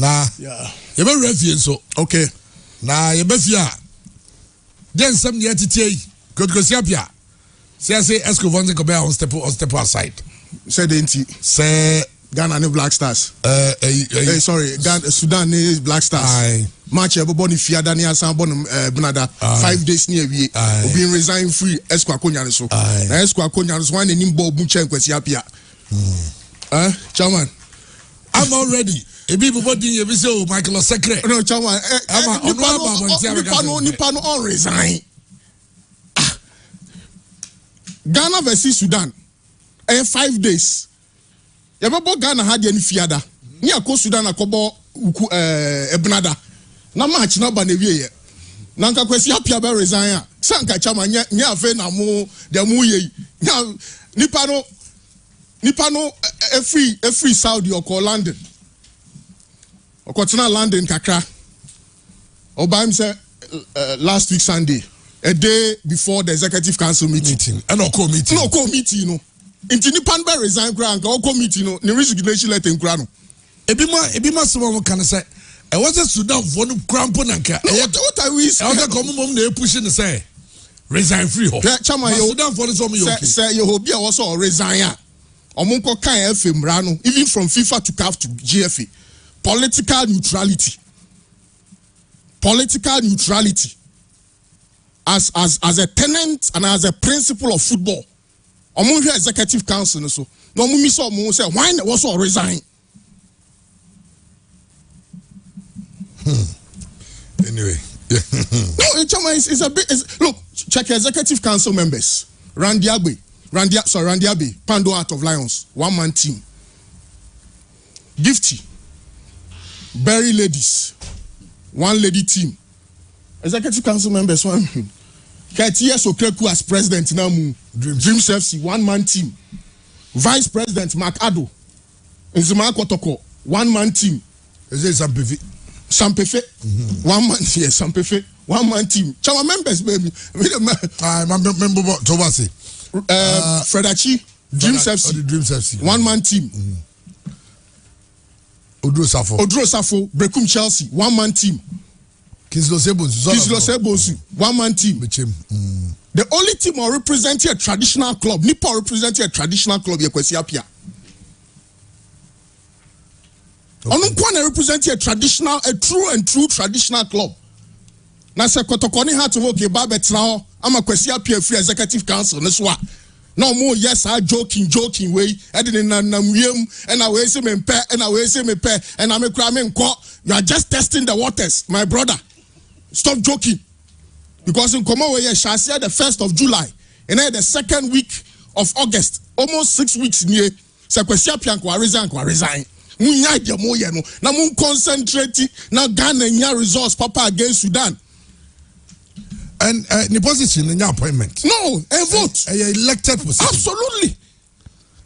Na you be refie so okay na you be fia den sam ne atete kokosi apia say Escobar go be on step aside say the nti say Ghana and Black Stars sorry Ghana Sudan is Black Stars match everybody fear Daniel Sambon Bunada 5 days near we being resign free Esco Akonya so na Esco Akonya so one nim ball bunchen kwesi apia chairman I'm already everybody you be say Michael Secret no chairman nipa no on resign Ghana versus Sudan 5 days yababo Ghana had any fiada ni akọ Sudan akobo ebnada na match na ba na wie na nka kwesi apia be resign a sanka chama nya afa na mo de mo ye nipa no free Saudi or London or London kakra obam say last week Sunday a day before the executive council meeting and no committee no inti ni pan be resign kra nka o committee no ni resignation letter nkra no ebima so mo kan say e was a Sudan for no crampo nanka what I wish e come mom na push ni say resign free ho chama yo Sudan for so me okay say you obi a was all resign a omonko kan FM ra no even from FIFA to CAF to GFA political neutrality as a tenant and as a principle of football. Among the executive council so no mumi so mo say why was all resign anyway no it's a bit look check executive council members Randy Abe Pando Out of Lions 1-man team Gifty Berry Ladies 1-lady team executive council members 1 KTS Okreku as president now Dreams FC 1-man team. Vice President Mark Ado Nzima Kotoko 1-man team. Is it Sampefe 1-man Sampefe 1-man team. Chama members baby. I remember Tobasi. Fredachi Dreams FC 1-man team. Odro Safo Brekum Chelsea 1-man team. Kislo Sebosu 1-man team. The only team will represent a traditional club. Nipa represent a traditional club. Yekwesi apia. Onukwane represent a true traditional club. Na se kotokoni hat to okay babet now. Ama kwesi apia free executive council. Neswa. No more yes I joking way. Edin na mwiem and I we say me pe and I we say me pe and I me kra me nko. You are just testing the waters, my brother. Stop joking. Because in Komowe, shall say the 1st of July, and then the 2nd week of August, almost 6 weeks near, Sakwesia Pianko resign. Munya de moye no. Na mun concentrate na Ghana nya results papa against Sudan. And the position in your appointment. No, a vote. A elected position. Absolutely.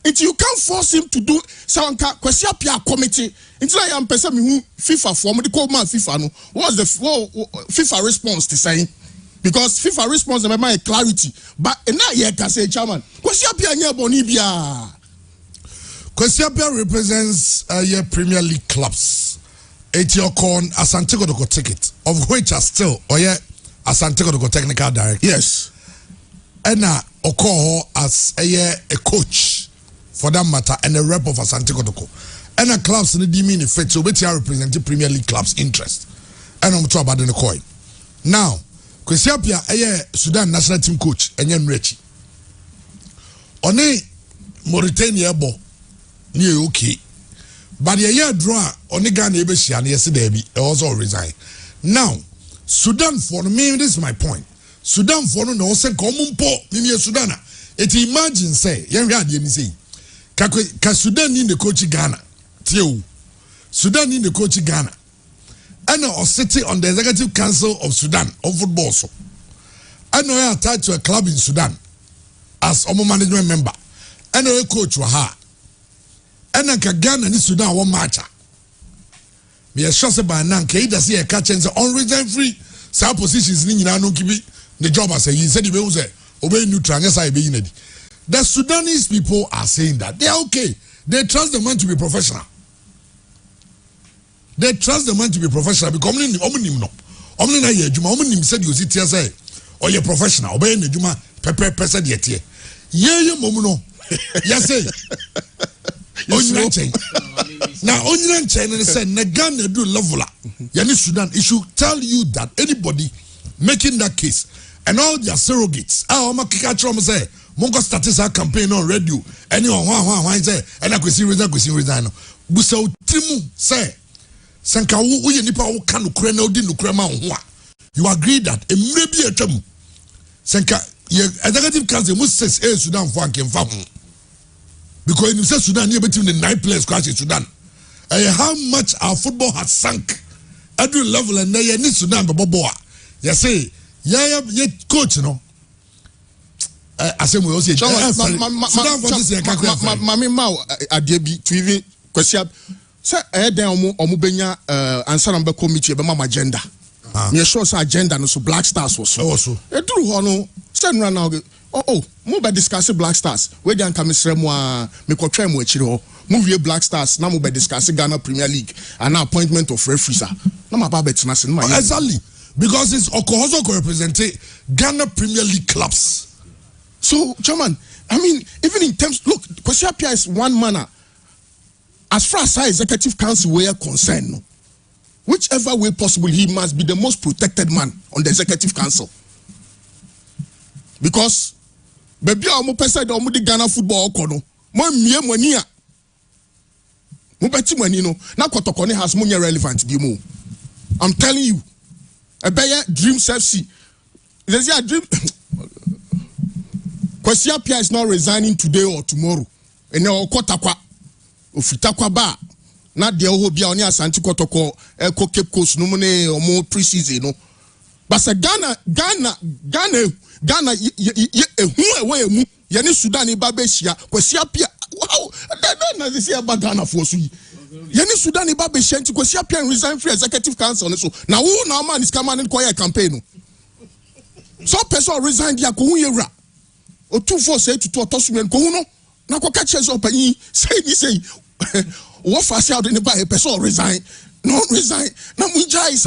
You can't force him to do Sanka Kwesia Pia committee. Until I am person who FIFA form the call man FIFA no. What's the FIFA response to saying? Because FIFA response to my clarity. But now you can say chairman. Kwesia Pia nya boni bia. Kwesia Pia represents your Premier League clubs. Etiokon Asante Kotoko ticket, of which are still Asante Kotoko technical director. Yes. And Okoho as a coach for that matter and a rep of Asante Kotoko. And a clubs in the mean effect so which are representing Premier League clubs interest. And I'm talking about the coin. Now, Kwesia Pia Sudan national team coach and Rechi. One Mauritania bo near okay. But the year draw on the Ghana and yesterday also resign. Now, Sudan for me, this is my point. Sudan for no say common po Mimi Sudana. It imagine say, young guardian say, Ka Sudan in the coach Ghana. Tio Sudan in the coach Ghana. And or sitting on the executive council of Sudan of football. So I know I attached to a club in Sudan as a management member. And a coach waha. And I can Ghana in Sudan one match. Me a shot by Nanka, he does see a catch and say on resign free. Some positions in no kibi the job as he said he was obey neutral. Yes, I be in it. The Sudanese people are saying that they are okay. They trust the man to be professional. They trust the man to be professional because omni no. Omni na ye juma omni said you sit here say or you professional obey ne juma pepper said yet here. Ye momuno. Yes say. Onyina chain. Now onyina chain and say na Ghana do level. Yani Sudan it should tell you that anybody making that case and all their surrogates. Ah, Oma kika chrom say mongo started our campaign on radio. Anyone why say and I could see resign. Busa utimu say Sanka uye nipa ukanu krena udi nukrema unwa. You agree that it may be a term. Sanka ye executive council must say Sudan for and famu. Because in Sudan you between the 9 players crash in Sudan. How much our football has sunk at the level and they need Sudan boboa. You say yeah coach no. I say we also Sudan for this year. Mami Mao Adebi to even question. Say then omu benya answer number committee be mama agenda. Me sure say agenda no so Black Stars was so. E duru ho no say no now mo be discuss Black Stars. We dey anka mesrem a me kotwa mo akiri ho. Mo wie Black Stars na mo be discuss Ghana Premier League and appointment of referees. Na ma ba betina se no ma. Exactly. Because it's also represent Ghana Premier League clubs. So, Chairman, I mean, even in terms, look, Kwesi Appiah is one manner. As far as our executive council were concerned, no, whichever way possible, he must be the most protected man on the executive council. Because, baby, I'm person that the Ghana football kono, mo mie money a, mo beti money no, na kotokoni has money relevant bi mo. I'm telling you, a better Dreams FC. There's a dream. Kwesi Appiah is not resigning today or tomorrow. And now kotakwa. Ofitakwa ba na de ohobia oni Asante Kotoko eko Cape Coast no ne omo pre-season no but say Ghana ehu ewe emu ye ne Sudan ba be hia Kwesi Appiah wow that na this year ba Ghana for so ye ne Sudan ba be hia nti Kwesi Appiah resign free executive council so na who na man is come and choir campaign no so person resign dia ko hu yewra o 24 say to otosumen ko hu no na ko catch us up and say what fast out in the by a person resign no resign na muja is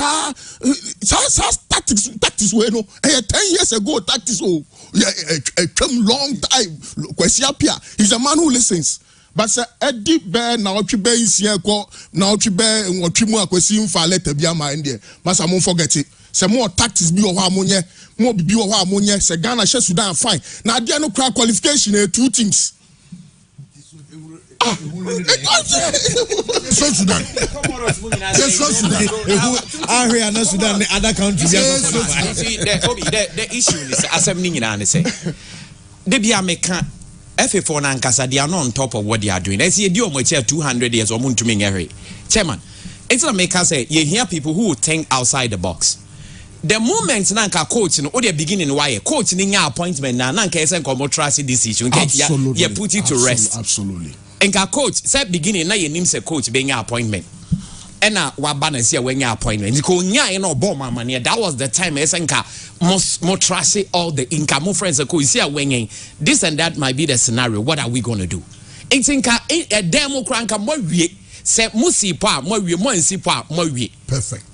tactics we no 10 years ago tactics a long time Kwesi Appiah he's a man who listens but say Eddie Bear na otwe is here ko na otwe bear nwotwe mu Kwesi mfa letter bia ma ndie masa mo forget it say more tactics bi o ho amonye more bibi o ho amonye say Ghana she Sudan fine na dia no crack qualification 2 teams So Sudan. Yes, so Sudan. I Sudan, other countries. The issue is as I'm saying, say, they be American. FA4 and Casa, they are not on top of what they are doing. I see a deal much 200 years or to me every chairman. It's not make us say you hear people who think outside the box. The moment nanka coach no the beginning why coach in your appointment na nanka esen komo trust decision you put it to rest. Absolutely. Enka coach said beginning na ye nim say coach be your appointment. Ena wa bana say when your appointment. Ko nya no bomb man that was the time esenka more trust all the income more friends coach see when this and that might be the scenario. What are we going to do? It's inka a demo cranka mo wie say musi pa mo wie mo nsi pa mo wie. Perfect.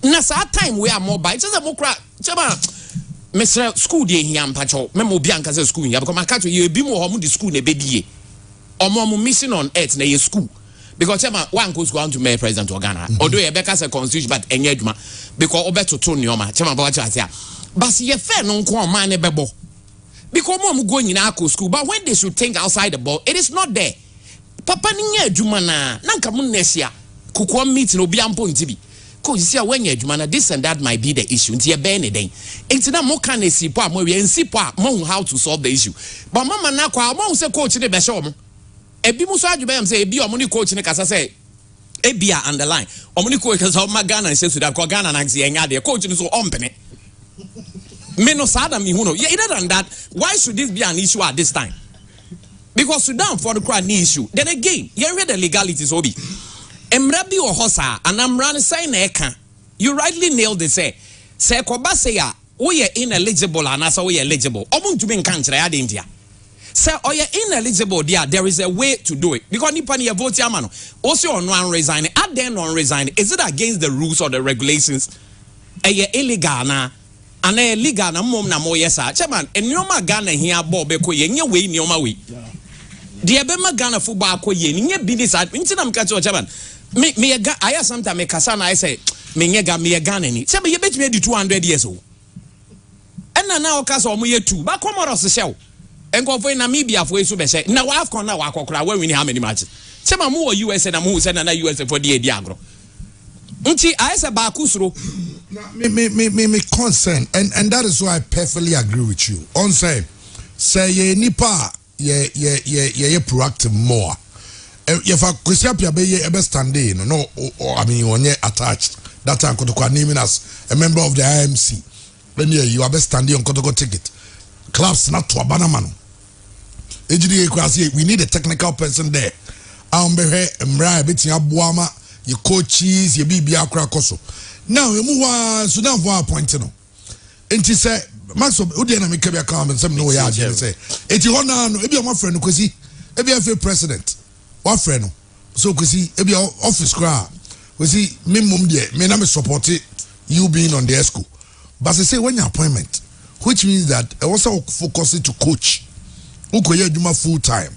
Na sa time we are mobile just a mokra chaba Mr. School dey here ampacho memo bi anka say school here because maka to you bi mo ho the school na bedie omo missing on earth na your school because chaba one goes go to make president of Ghana although you beka say constitution but enye adwuma because obeto to nioma chaba ba cha atia but ye fair no nko man ne bebo because mo go nyina akọ school but when they should think outside the ball it is not there papa ni nya adwuma na nka mo nesia kokọ meeting obi ampo ntibi you see when you this and that might be the issue. It's anything. It's not more can see part more how to solve the issue. But mama na kwa mo say coach ne be show mo. E bi muso adwuma am say e bi o mo ni coach ne kasa say e bia underline. O mo ni coach kasa o Ghana say Sudan ko Ghana na say enya de coach ni so ompene. Me no sada mi huno. Yeah, other than that, why should this be an issue at this time? Because Sudan for the crowd ni issue. Then again, you read the legalities obi. Emrabi or hosa and I'm running saying eka. You rightly nailed it say koba say ya we are ineligible and as we eligible. Omun to be in country ad India. Say, oh yeah, ineligible there is a way to do it. Because nipa ni vote yamano. Also on one resign, at then on resign. Is it against the rules or the regulations? Illegal na. And legal na mom na mo yesa. Chairman, and nyoma Ghana here bob ko ye nye way nyoma way. The Abema Ghana football ko ye nye business at intinam catch chairman. Me I sometimes me kasana I say me Ghana ni. Say you bet me the 200 years old. And now kasa omo ye 2. Ba Comoros show. Enko for Namibia for so be say. Na wa AFCON na wa kokora when win how many matches. Say ma mo USA na mo say na USA for the agro. Nti I say ba kusuro. Me concern and that is why I perfectly agree with you. On say ye nipa ye proactive more. If I Kwesiapia be ye ebe standing no I mean onye attached that time kotoko naming as a member of the IMC. When you are best standing on kotoko ticket. Clubs not to abana mano. We need a technical person there. Mra beti abuama ye coaches ye bibia akra koso. Now you move Sudan for appointing no. And he said Max Udi na make be come and some no ya say. Eti hona no ebi my friend kwesi ebi afa president. What friend no. So kwesi ebi office kra. Kwesi me mum there me na me support you being on the ESCO. But they say when your appointment, which means that I also focusing to coach who could do full time.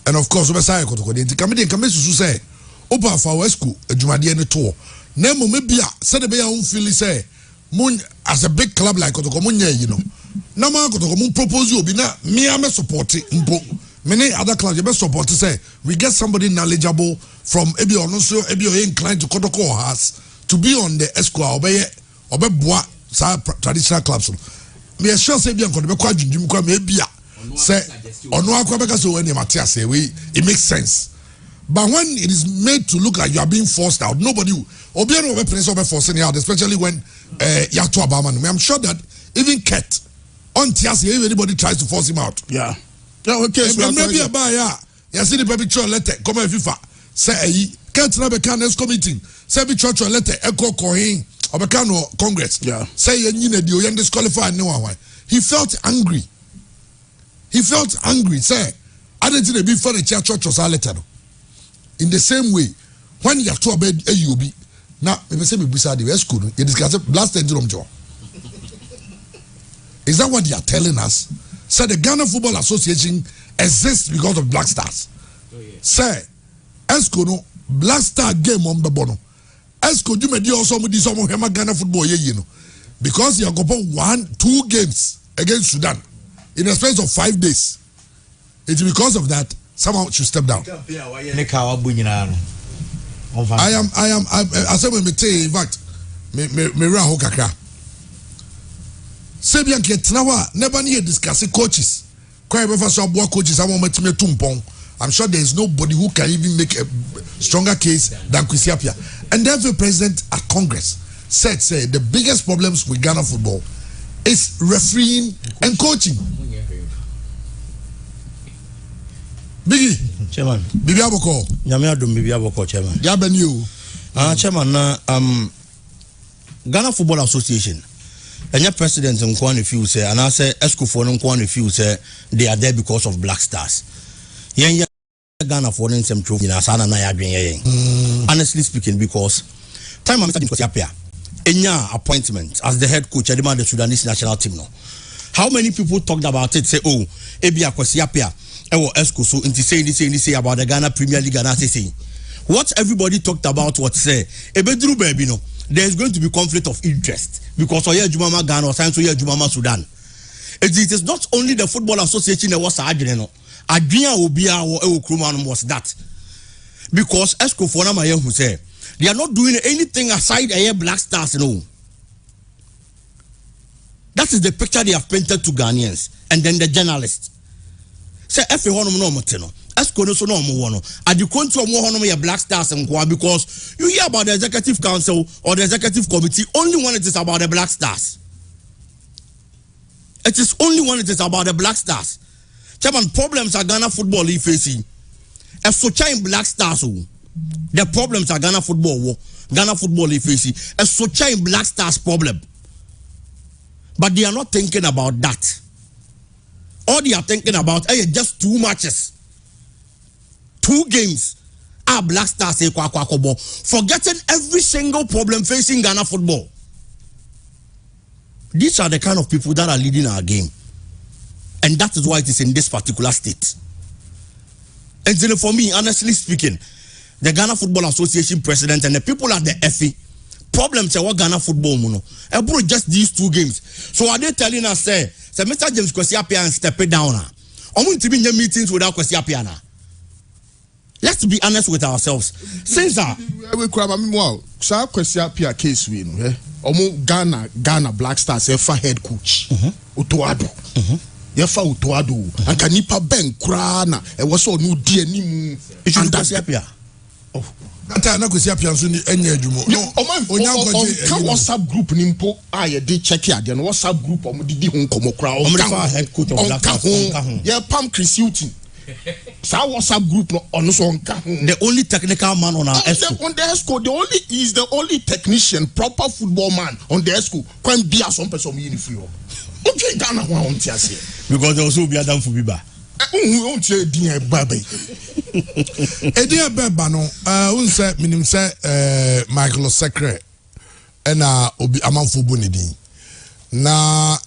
And of course, Obasai Kotoko, come say, Opa for Wesco, a Jumadian tour. Nemo maybe said a bear own feel say, Moon as a big club like Kotokomunya, you know. Nama Kotokomun propose you be not me, I'm a supporting many other clubs, you best support to say, we get somebody knowledgeable from Ebi or no so Ebi inclined to Kotoko has to be on the ESCO, obey bois, traditional clubs. Me sure say be on the quite Jim maybe say on no Quebec so when Matthias say it makes sense. But when it is made to look like you are being forced out, nobody will be able to forcing out, especially when Yato Obama. I'm sure that even Ket on Tias, if anybody tries to force him out. Yeah. Okay. Maybe a buyer. You see the baby church letter come on FIFA. Say Ket na be can committee. Say be church letter echo coin Obekano Congress. Yeah. Say you disqualified no one. He felt angry. Say I didn't be for the church or letter. In the same way, when you have to obey AUB, now if you say we beside the school, you discuss blast engine job. Is that what they are telling us? Say the Ghana Football Association exists because of Black Stars. Oh, yeah. Say, Esco Black Star game on the bono. Esco you may do also with this Ghana football you know. Because you have got 1-2 games against Sudan in a space of 5 days. It's because of that someone should step down. I said in fact me ra kakra. Sebian Ketnawa never near discussing coaches. Coaches I'm sure there is nobody who can even make a stronger case than Kwesiapia. And every president at Congress said the biggest problems with Ghana football is refereeing and coaching. Biggie. Chairman. Bibi Aboko. Nyame adom Bibi Aboko chairman. Ya ben you. Chairman na Ghana Football Association. Enya president nkwani feel say and I say ESCO for nkwani feel say they are there because of Black Stars. Yen Ghana for nsem tro nyina sana na ya dwen yen. Honestly speaking, because time Mr. Kwesiapia enya appointment as the head coach at the Sudanese national team no. How many people talked about it say oh Ebia Kwesiapia ESCO so into say about the Ghana Premier League and say what everybody talked about what say ebedru baby no there is going to be conflict of interest because Oya Jumama Ghana or Science Oya Jumama Sudan. It is not only the Football Association that was no Adria Obia or Kruman was that because ESCO for Nama who say they are not doing anything aside a Black Stars no. That is the picture they have painted to Ghanaians and then the journalists. Say every one no moteno. ESCO no so no mo wono. At the control mo hono me Black Stars and because you hear about the executive council or the executive committee only when it is about the Black Stars. It is only when it is about the Black Stars. Chairman, problems are Ghana football facing. If so in Black Stars, the problems are Ghana football facing. If so in Black Stars problem. But they are not thinking about that. all they are thinking about is just 2 matches, 2 games. Black Stars say forgetting every single problem facing Ghana football. These are the kind of people that are leading our game, and that is why it is in this particular state. And then for me, honestly speaking, the Ghana Football Association president and the people at the FA problems are what Ghana football mono. Just these 2 games. So are they telling us say Mr. James Kwesiapia and step it down? I'm going to be in the meetings without Kwesiapia. Let's be honest with ourselves. Since we grab a meanwhile, so Kwesiapia case we know, Ghana Black Stars FA head coach Utoado. Yefa Utoado and Kanipa Ben Krana and was so new dear Nimu. It should Kwesiapia. Oh, that time Kwesiapia so any jumo. No, on WhatsApp group nimpo I did check here. Then WhatsApp group did home come crowd. Head coach of Black Stars. Yeah, Pam Chris Houghton. So WhatsApp group on the only technical man on our ESCO. On the ESCO, is the only technician, proper football man on the ESCO. Can be some person in free. Okay, Ghana one because there also be Adam Fubiba. Won't say dear baby. Dear Bebano, say minim say Michael Secre and obi amanfo bonidi. Na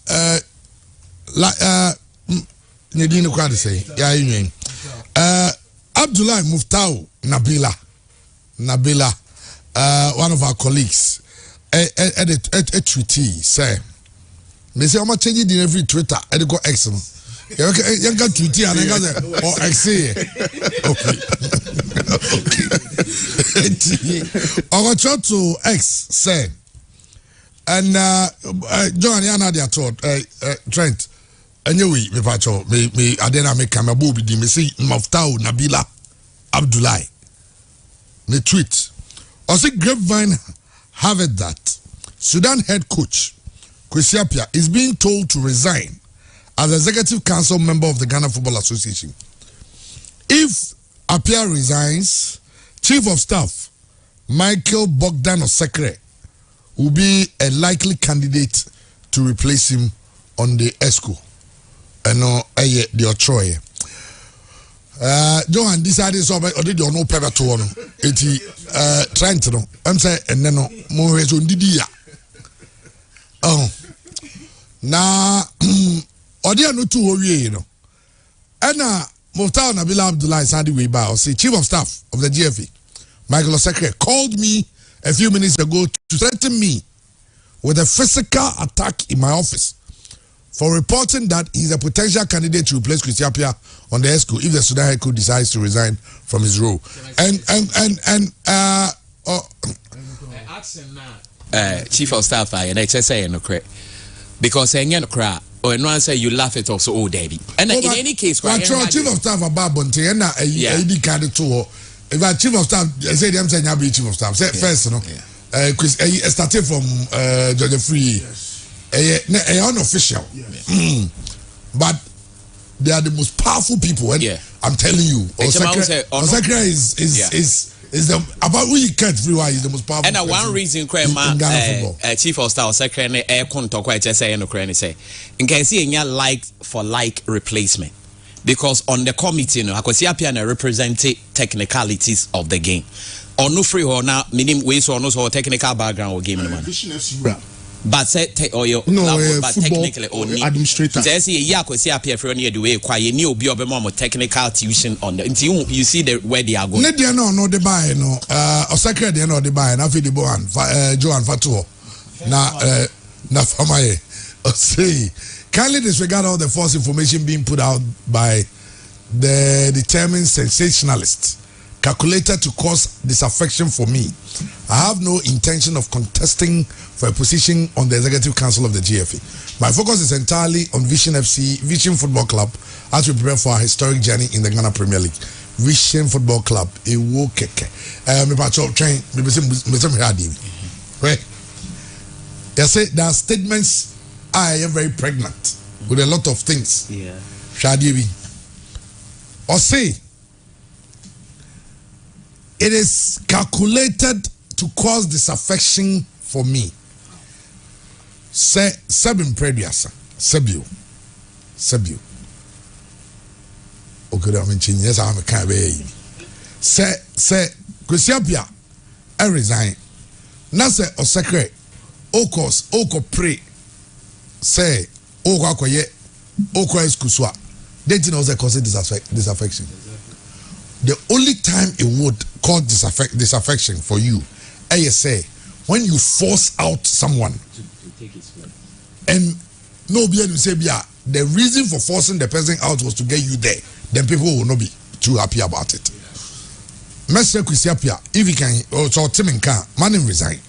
Nedine kwa de say ya yin Abdullah Muftau Nabila one of our colleagues a treaty say me say I'm change in every Twitter e go X no you can tweet and I say or X okay our chat to X say and John Yana they are told Trent anyway, me pacho, me adena me kamabu bidi me say Muftau Nabila Abdullah. Me tweet. Also grapevine have it that Sudan head coach Kwesiapia is being told to resign as executive council member of the Ghana Football Association. If Apia resigns, Chief of Staff Michael Bogdan Osekre will be a likely candidate to replace him on the ESCO. No, the Troy. Johan decided so or did you know paper to one? Trying to know. I'm saying, and then no more is on Didia. Oh, now, or they are not too worried, you know. And Muftau Nabila Abdullah Sadi Weba, say Chief of Staff of the GFA, Michael Osekre, called me a few minutes ago to threaten me with a physical attack in my office for reporting that he's a potential candidate to replace Kwesiapia on the ESCO if the Sudan head coach decides to resign from his role. Chief of Staff, and I just say no correct because saying no cry or no say you laugh it also oh David. And in any case, Chief of Staff about Bonte and ID card to if I Chief of Staff say them saying I be Chief of Staff. Say first, no, started from Georgia Free. Unofficial, but they are the most powerful people. And I'm telling you, Osekre is the about we can't free why he's the most powerful. And one reason, in Chief of Staff Osekre ne air conto quite just say no credit say in case he like for like replacement because on the committee, you know, Kwesiapia represent technicalities of the game. Or no free or now minimum ways or no so technical background or game in the but say but technically only administrator. Say Kwesiapia for any way quite you obi obema technical tuition on the you see the where they are going. No the buy no Osekre they no the buy na fi the bohan Joan Fatuo na famaye say kindly disregard all the false information being put out by the determined sensationalists calculated to cause disaffection for me. I have no intention of contesting for a position on the Executive Council of the GFA. My focus is entirely on Vision Football Club as we prepare for our historic journey in the Ghana Premier League. Vision Football Club, a wo keke. Me pacho train, me right? They say there are statements I am very pregnant with a lot of things. Yeah. Shadibi. Or say it is calculated to cause disaffection for me. Sebin Prediasa, Sebio. okay, I'm changing. Yes, I'm a kind of say Kwesiapia I resign. Na say Osakre oko pray say oko akoye oko eskuswa. They didn't also cause disaffection. The only time it would cause disaffection for you, I say, when you force out someone to take his place. And nobody will say, the reason for forcing the person out was to get you there, then people will not be too happy about it. Mr. Kwesiapia, if you can, or Tim and Khan, man resign.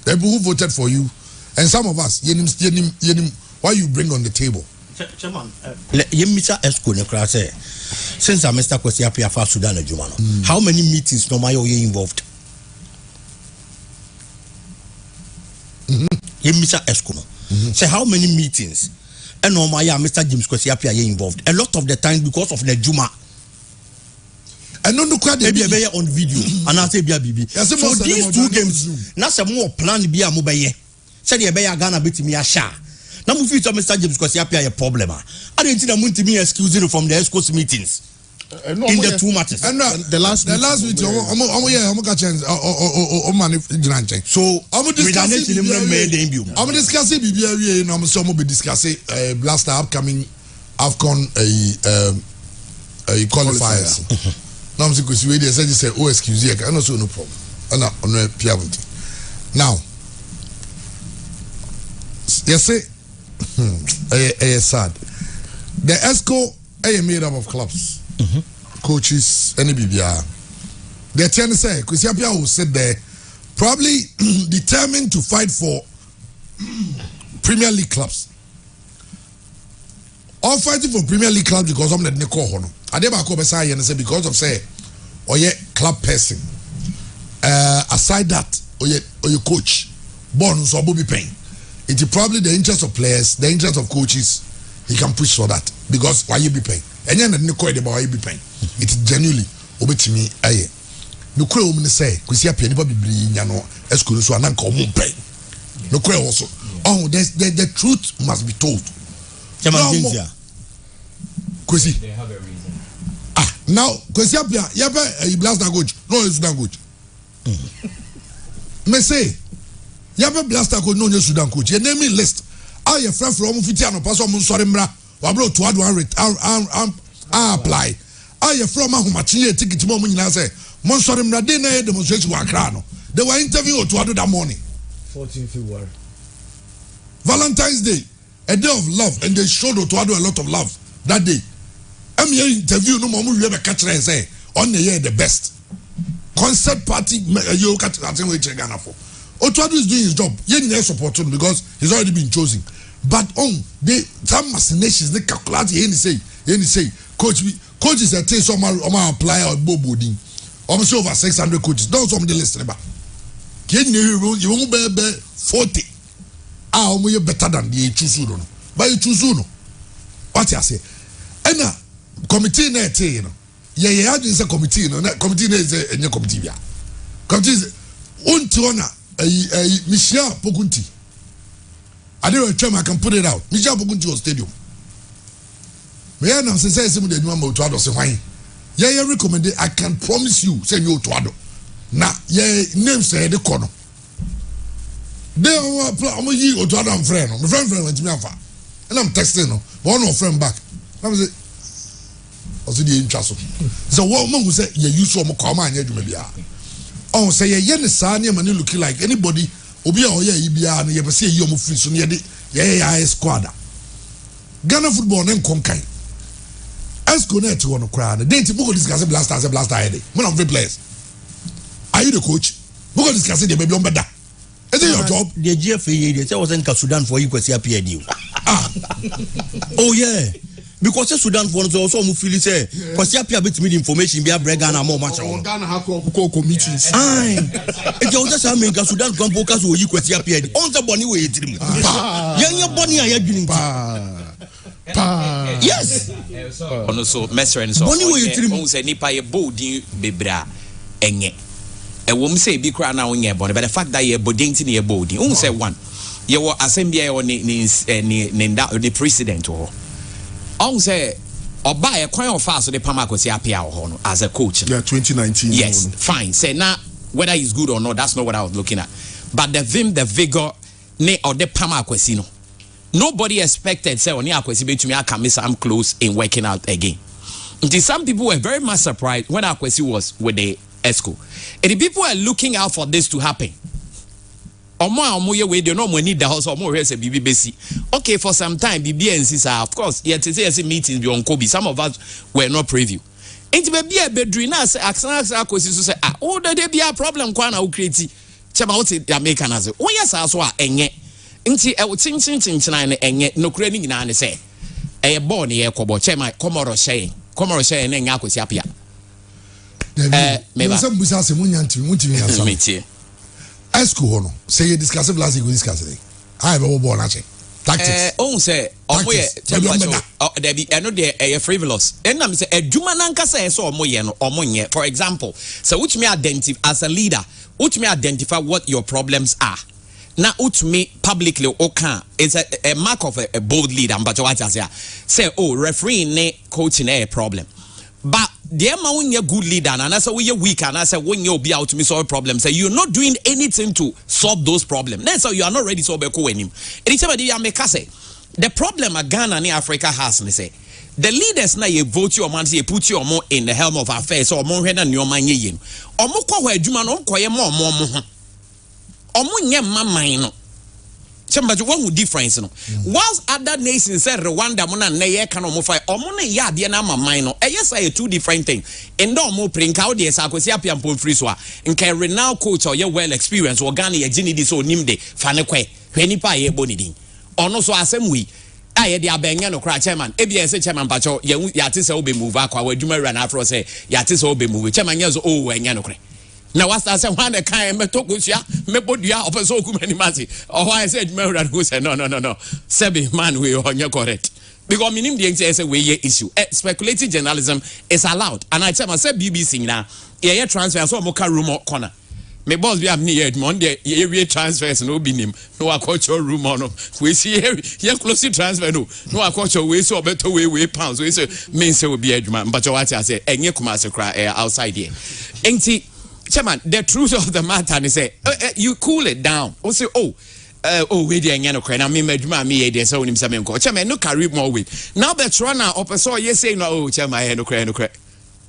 The people who voted for you, and some of us, yenim, why you bring on the table? Chairman, Mr. Esco say, since I Mr. Kwesiapia for Sudan and Jumano, how many meetings normally are you involved? Mr. Esco, say how many meetings? And normally Mr. James Kwesiapia are involved. A lot of the time because of the Juma. And no credit maybe on video and I say BB. So these two games, now some more plan be a mobile. Said you be a Ghana bit me a sha. Now move to Mr. James Kwesiapia a problem. I didn't think I'm going to be excusing from the ESCO's meetings. In the two matters. And the last meeting, I'm discussing BBA, and I'm some be discussing blaster upcoming AFCON qualifiers. Now I'm saying they say oh excuse me, I know so no problem. And no piavity. Now, yes say sad. The ESCO is made up of clubs, coaches, and BBR. The ten say Kwesiapia will sit there, probably determined to fight for Premier League clubs. All fighting for Premier League clubs because of the Nico Hono. Adeba Besai and say because of say oye club person. Aside that, oye coach, born so be paying. It is probably the interest of players, the interest of coaches. He can push for that because why you be paying? And then the Nico why you be paying. It is genuinely obey me. Aye, no cre woman say Kwesiapia nipa bibiri nyano esku so ananka omo pay. No cre also. Oh, the truth must be told. Kwesi. They have a reason. Now Kwesiapia, yabe a blaster coach, no Sudan coach. Me say, yabe blaster coach, no Sudan coach. You name me list. Your friend from Fitiano, pass on Sorembra, Wabro to apply. Your from Mahumachi, ticket to Momina say, Monsorembra, they know demonstration were crano. They were interviewed to other that morning. 14 February. Valentine's Day, a day of love, and they showed Otuado a lot of love that day. I'm here interview no more you ever catch and say on the year the best concert party you catch that way Ghana for. Otuado is doing his job. You need support him because he's already been chosen. But they some machinations they calculate any say coach is a thing some apply or boboding. Almost over 600 coaches. Don't some the list about. You won't be 40. You better than the choose no. But you choose no. What you say? And committee na you know. Yeah, is a committee no. Committee is a committee bia. Committee is untiona Michel Pokunti. I don't know I can put it out. Michel Pokunti was stadium. Me na say some the new to ado say why. Yeah, recommend I can promise you say you to ado. Na yeah name say the corner. They are you to ado friend. My friend went to me afa. And I'm texting no. One of friend back. I say also the interest. So what man who say you use some come and you bia. Oh say ye ne sa ne man looking like anybody obi a oye bia na ye be say you mo free so ne ye squad. Ghana football na nkonkan. Esco na ti wono kra na didn't we go discuss blaster head. Man of the players. Are you the coach? We go discuss the baby on better. Is it your job? The GFA they say was in Sudan for you Kwesiapia deal. Oh yeah. Because Sudan for also mu feel say Kwesiapia bit me information be brag Ghana more match on. Ghana ha ko meetings. Aye. E just say me Sudan come focus on you Kwesiapia. On the body we etirim. Yan body ya dwini. Yes. Ono so mesren so. On say nipa ye boldin bebra enye. E wom say bi kra na onye but the fact that ye boldin tin ye boldin. On say one. Ye wo assembly ye ni president ho. On say Oba e kwan of fast the Pama Kwesi Apia or as a coach. Yeah, 2019. Yes, fine. Say now whether he's good or not, that's not what I was looking at. But the vim, the vigor, or the Pama Kwesi no. Nobody expected say Oni Akwesi be to me I'm close in working out again. Until some people were very much surprised when Akwesi was with the ESCO. And the people are looking out for this to happen. Omo ye they no more need the house or more say BB basi. Okay, for some time BB and Sisa, of course, yet to say meetings be on Kobe. Some of us were not preview. Ain't be a bedroom now say Akwesi say oh there be a problem kwana u create. Chema what they make an answer. Oh yes aso a enye. Nti e chin na enye no kura ni nyina ne say e born ye kobo chema komoro shey na nya Akwesi Apia. Me say busa se munya ntimi asa. Metie. ESCO no say you discuss last week discuss it. I be wo na che. Tactics. Say omo ye there be no dey frivolous. And am say adwuma nanka say so omo ye no omo nye. For example, so which me identify as a leader, which me identify what your problems are. Now, to me publicly, okay, it's a mark of a bold leader. But what I say, oh, referee ne coaching a problem. But the when you're good leader, and I say when you're weak, and I say when you'll be out to me solve problems, say you're not doing anything to solve those problems. Then so you are not ready to solve a coin him. The problem a Ghana and Africa has, and say the leaders now you vote your man, you put your more in the helm of affairs or more than your man yin. Or more kwa juma no kwa more. Omunye mama no chamba one with difference no whilst other nations say Rwanda mo na ye kan o mo fa omo na ya de na mama no yes are two different things and do mo prinka o de Akwesi Apia mpom free so a nka renowned coach or ye well experienced or Ghana ye gini di so nim de fa ne kwe hwani pa ye boni din ono so asem wi aye de abenya no kra chairman e bia say chairman pacho ya te say obe move akwa wadwuma ra na afro say ya te say obe move chairman ye so o enya no kra. Now what's that say when the kind me talk with ya me bodia opeso ku mani mati or why I said me who say no sebi man we on your correct because minim the say we issue speculative journalism is allowed and I tell myself BBC na ye transfer so mo ka rumor corner me boss be am ni yet mon dey ye transfers no be nim no culture rumor no we see here close transfer no culture we so better we pounds we say mean say we be adwuma but what I say enye kuma se kra outside here enti Chairman, the truth of the matter is say you cool it down. Or say, we dey no kra na me madwuma me ye dey say onim say me nko. Chairman, no carry more weight. Now bet run now up so you say no chairman no kra.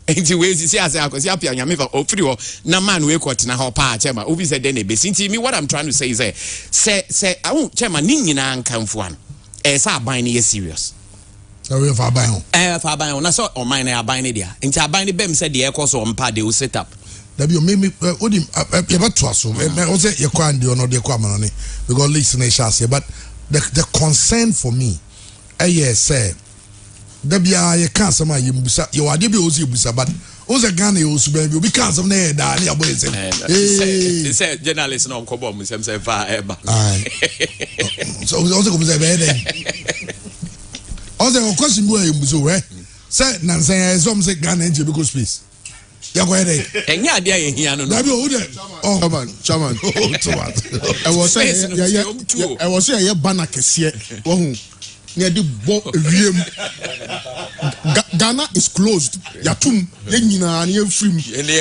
Enti we see as Akwesi Apia nyame fa ofri ho na man we kwot na ho pa chairman. Obi say den e be. Sinti me what I'm trying to say is say chairman ni nyina nkamfo an. Say aban ne serious. We fa aban ho. Fa aban ho na so o man na aban ne dia. Enti aban ne bem say de e koso mpa de o set up. Maybe odim yeba so me say ye kwa ndi ono de kwa manone because listening shall say but the concern for me say dabia ye kan sama ye mbusa ye wade bi ozi busa but oze Ghana ye osu be obi kan some na da na abo ese say journalist no kobo mu sem say fa eba so oze ko busa be dey oze ko question bu ye mbuso we say nansan ye some say Ghana nje because space ya go ahead enya ade ye hia no dabi o de chairman I was say ye banner kese wo hu na de bo ewiem Ghana is closed yatum ye nyina na ye film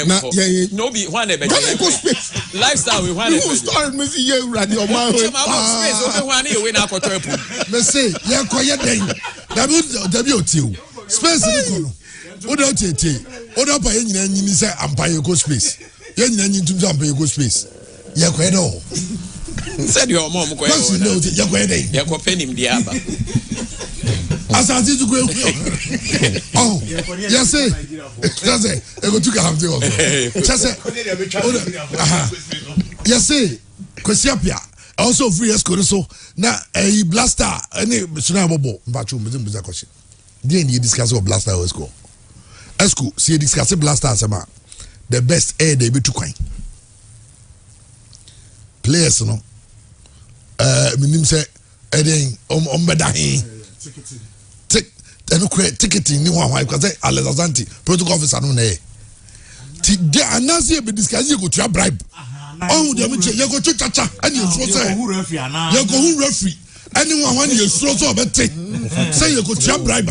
na ye no be one e be lifestyle we one e be start me see ye radi o man we space o be one e we na akoto epu me say ye ko ye den dabi o ti o space ni ko no oda tete oda pa ye nyina nyini say ampaye go space ye nyina nyini tum say ampaye go space ye ko e do said your mom ko ye ko e dey ye ko penim dia aba asanti to go oh yes say e go to ka have dey just say yes say Akwesi Apia also free ESCO so na e blaster any suna bobo mbachu mbiza question dey ni discuss of blaster ESCO ESCO see discuss blaster asema the best air they be to coin players no minim say eden ombeda ticketing ni one because Alexander protocol officer no na ti de anase be discuss you go to bribe oh dem you go to chacha and you so say you go who referee anyone when you so so bet say you go to bribe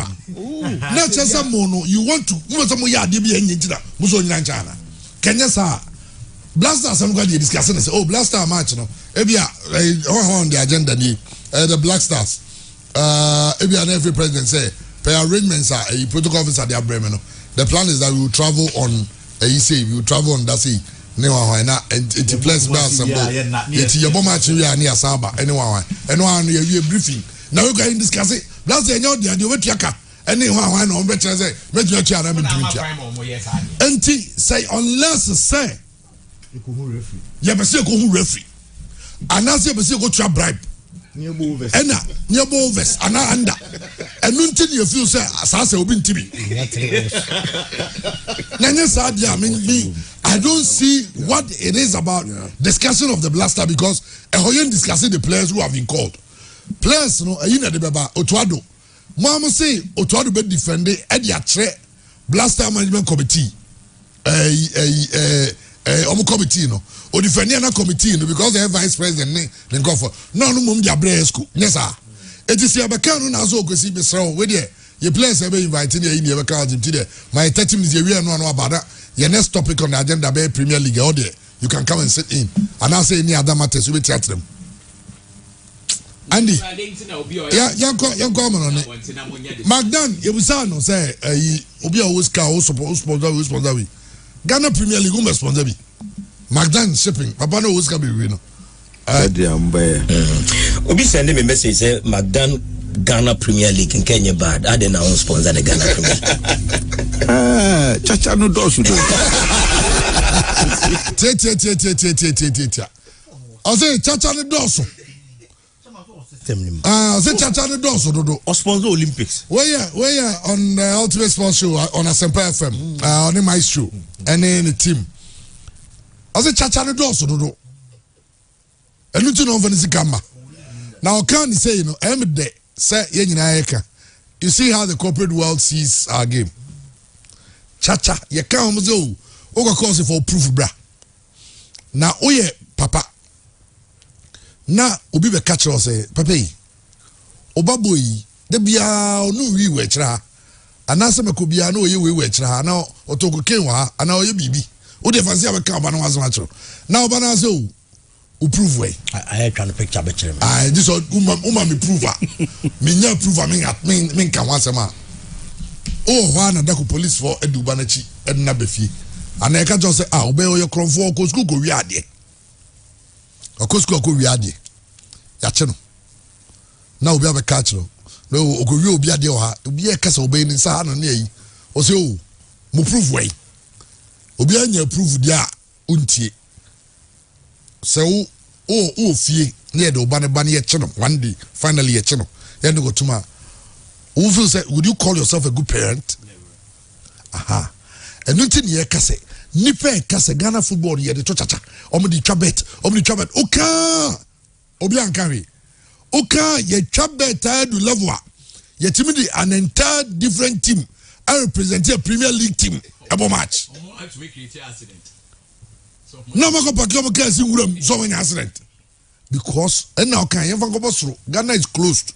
na chesa mono you want to mo so mo ya de bi enyi ntira mo so nyina nchana kenya sa Blaster some guy discussing say oh Blaster match no ebia on the agenda ni the Black Stars ebia na every president say per arrangements are a protocol officer they are bremen no the plan is that we will travel on we will travel on that say newa na it place ba assemble it your bomb match we are near Saba anyone you briefing now we can discuss it Blaster enyo dia de wetuaka anyone no be tell say make you try na me enti say unless say you be say go who referee and as you be say go try bribe nearbo vest ana under and until you feel say asase obi ntibi nanya sad ya me I don't see what it is about discussion of the Blaster because hoyen discussing the players who have been called players no ayina de beba Otuado mo say Otuado be defend e dia tre Blaster management committee committee no o defend na committee no because the vice president ne go for no mum dia bresco yes sir it is abeka no na so ogosi be sro we there your players be invite na yi be ka team there my 30 minutes we no abada your next topic on the agenda be Premier League or there you can come and sit in and I say any other matters we chat them Andy yanko man on Magdan yebusa no say obi a wo ska wo sponsor we Ghana Premier League who sponsor be Magdan shipping papa no was be no obi send me message say Magdan Ghana Premier League in Kenya bad I didn't know sponsor the Ghana Premier League chacha no dosu do I say chacha no dosu say chacha no dosu do sponsor Olympics where on the Ultimate Sports Show on Asempa FM on the Maestro and then the team I say chacha no dosu do and you know when it's gamba now can say you know day say you see how the corporate world sees our game chacha you can't say oh cause for proof bra now oh yeah papa na obi be catch us say papa yi obaboyi de bia onu wi we kira anase me ko bia na oye we kira na otoko kenwa ana oye bibi o de fancy abeka oba na wazo achro na oba na say o prove way I trying to picture be kire this uma me prove me nya prove me kan wasema oh ho na da ko police for eduba na chi edna befie ana e ka jo say obe oye kronfo ko school go wi ade okosko ko wi ade ya che no na obi abeka kire no ogowi obi ade o ha obi e kasa obe ni sa no na yi o say o mo prove way obi anya prove dia untie say o fie na ye de oba ne ba ne ye che no one day finally ye che no ye no go tuma who feel say would you call yourself a good parent aha and nothing ye kase nipe kase Ghana football ye de to chacha omdi twabet oka obi ankawe oka ye twabet do level ye team di an entire different team I represent a Premier League team abo match no mako pakio ka si wuram so many accident because and now kan ye fan ko bosro Ghana is closed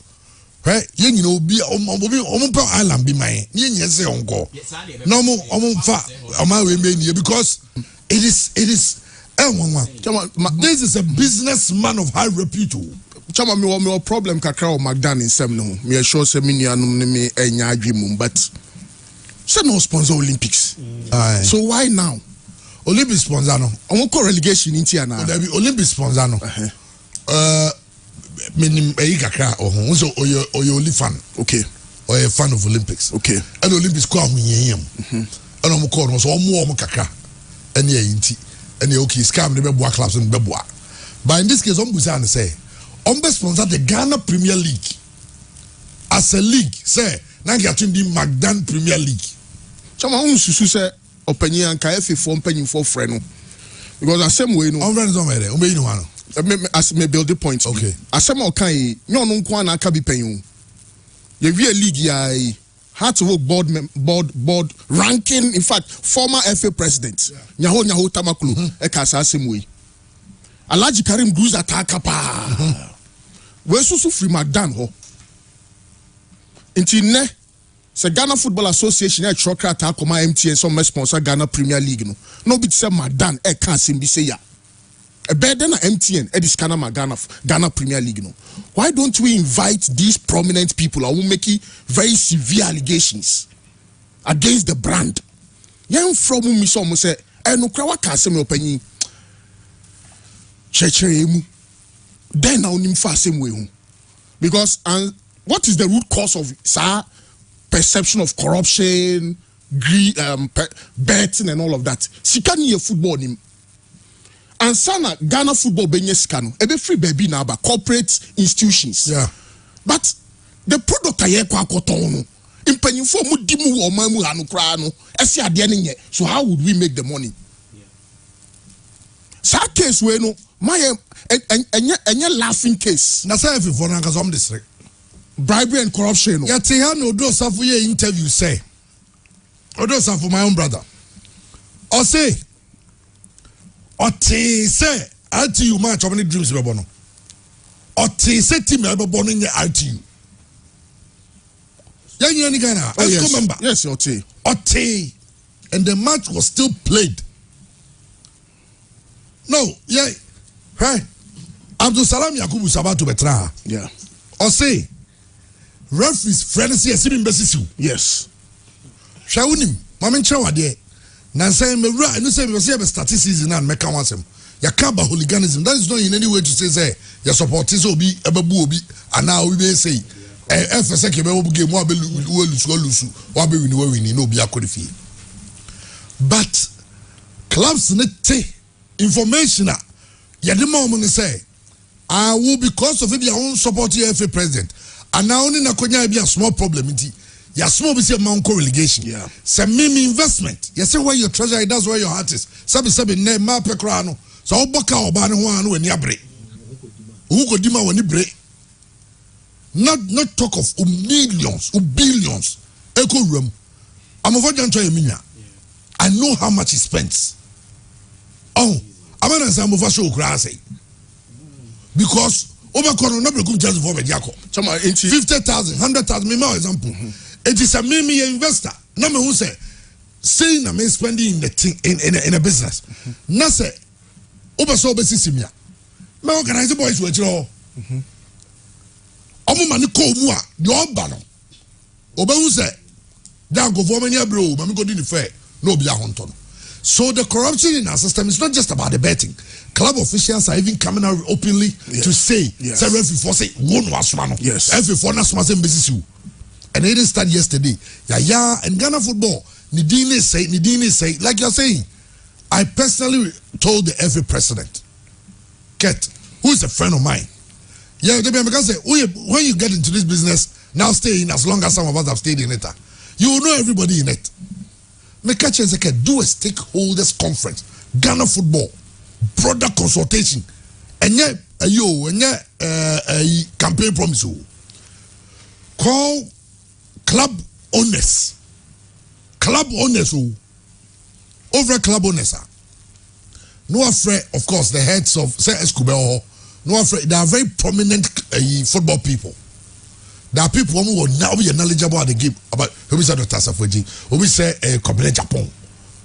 right ye nyina obi ompa island be my ye nyese onko no omfa we me because it is this is a businessman of high repute chama me problem kakra o Magdan nsem no me sure say me nuanum ne me enya adwemum but say no sponsor Olympics so why now Olympic sponsor no on ko relegation intia na there be Olympic sponsor no minim kakra so oyo only fan okay or a fan of Olympics okay and Olympics ko ahuyem and o ko no so o kakra and ye inti and okay scam the beboa clubs and beboa but in this case busa and say be sponsor the Ghana Premier League as a league say na get in the Magdan Premier League chama unsusu say opanya anka efe for opanya for friend no because asem we no on friends on there o be you one as me build the point okay asem o kan yi no nko na aka bi panyu ye wie league ya had to work board ranking in fact former FA president nyaho tamakulu e ka asem we Alhaji Karim Cruz attack pa we susu free Magdan ho inti ne So Ghana Football Association e chokra ta koma MTN so me sponsor Ghana Premier League no be say madan e kan sim bi say ya e better na MTN e dis kana Ghana Premier League no. Why don't we invite these prominent people who make very severe allegations against the brand? Yen from me so mo say e no kra wa ka sem opanyin chechere mu then na onim fa same way hu because and what is the root cause of perception of corruption, greed, betting and all of that? Sika ni football nim. And sana Ghana football benye sika no ebe free baby na ba corporate institutions. Yeah. But the product aye kwa akoton no impanyimfo mu di mu wo man mu anu kra no ese ade ne nye. So how would we make the money? Sa case we no my enye laughing case. Na say for na kasom district. Bribery and corruption. No. Yati ha no do safu ye interview say. Odo safu my own brother. O say RTU match how many dreams we born. Say team we born in RTU. You any Ghana? Oh, yes. Remember. Yes, Ote. And the match was still played. No, yeah. Hey. Abdul Salam Yakubu Sabatu Betra. Yeah. Or say referees friends here sitting beside. Yes. Shawunim, Mamin Chawade. Nansa Mera, and you say we see a statistics and make one sem. Yakaba hooliganism. That is not in any way to say your supporters will be a babu be and now we may say FSK game no be a but clubs need information. Yadima woman say I will because of their own support FA president. And now only na konya be a small problem. Ya small be say Mount relegation. Yeah. Say mimi investment. You say where your treasure, that's where your heart is. Sabi ne ma pekra no. So oboka oba ne ho anu weni abre. Who go dima weni bre. Not talk of millions, billions. Echo room. I'm over to Eminya. I know how much he spends. Oh, I'm gonna say I'm over show crazy. Because over corner no be just for mediaco. 50,000, 100,000 me more example. It is a me investor. No me who say saying I'm spending in the thing in a business. Na say over so be simia. Me organize boys we jiro. Omo mani ko mu a de oba no. Oba who say dan go for many bro, me go di the fair. No be a honto no. So the corruption in our system is not just about the betting. Club officials are even coming out openly to say, yes. Every for say one was one. Yes. Every for na smase business. And it didn't start yesterday. Yeah, and Ghana football, Nidine say, like you're saying, I personally told the FA president, Ket, who is a friend of mine. Yeah, because say, when you get into this business, now stay in as long as some of us have stayed in it. You will know everybody in it. Make a chance do a stakeholders conference, Ghana football, broader consultation, and campaign promise. Call club owners, over club owners. No afraid, of course, the heads of say Escobel. No afraid, they are very prominent football people. There are people who will now be knowledgeable about the game. About who is Dr. Safoji, who say Japan.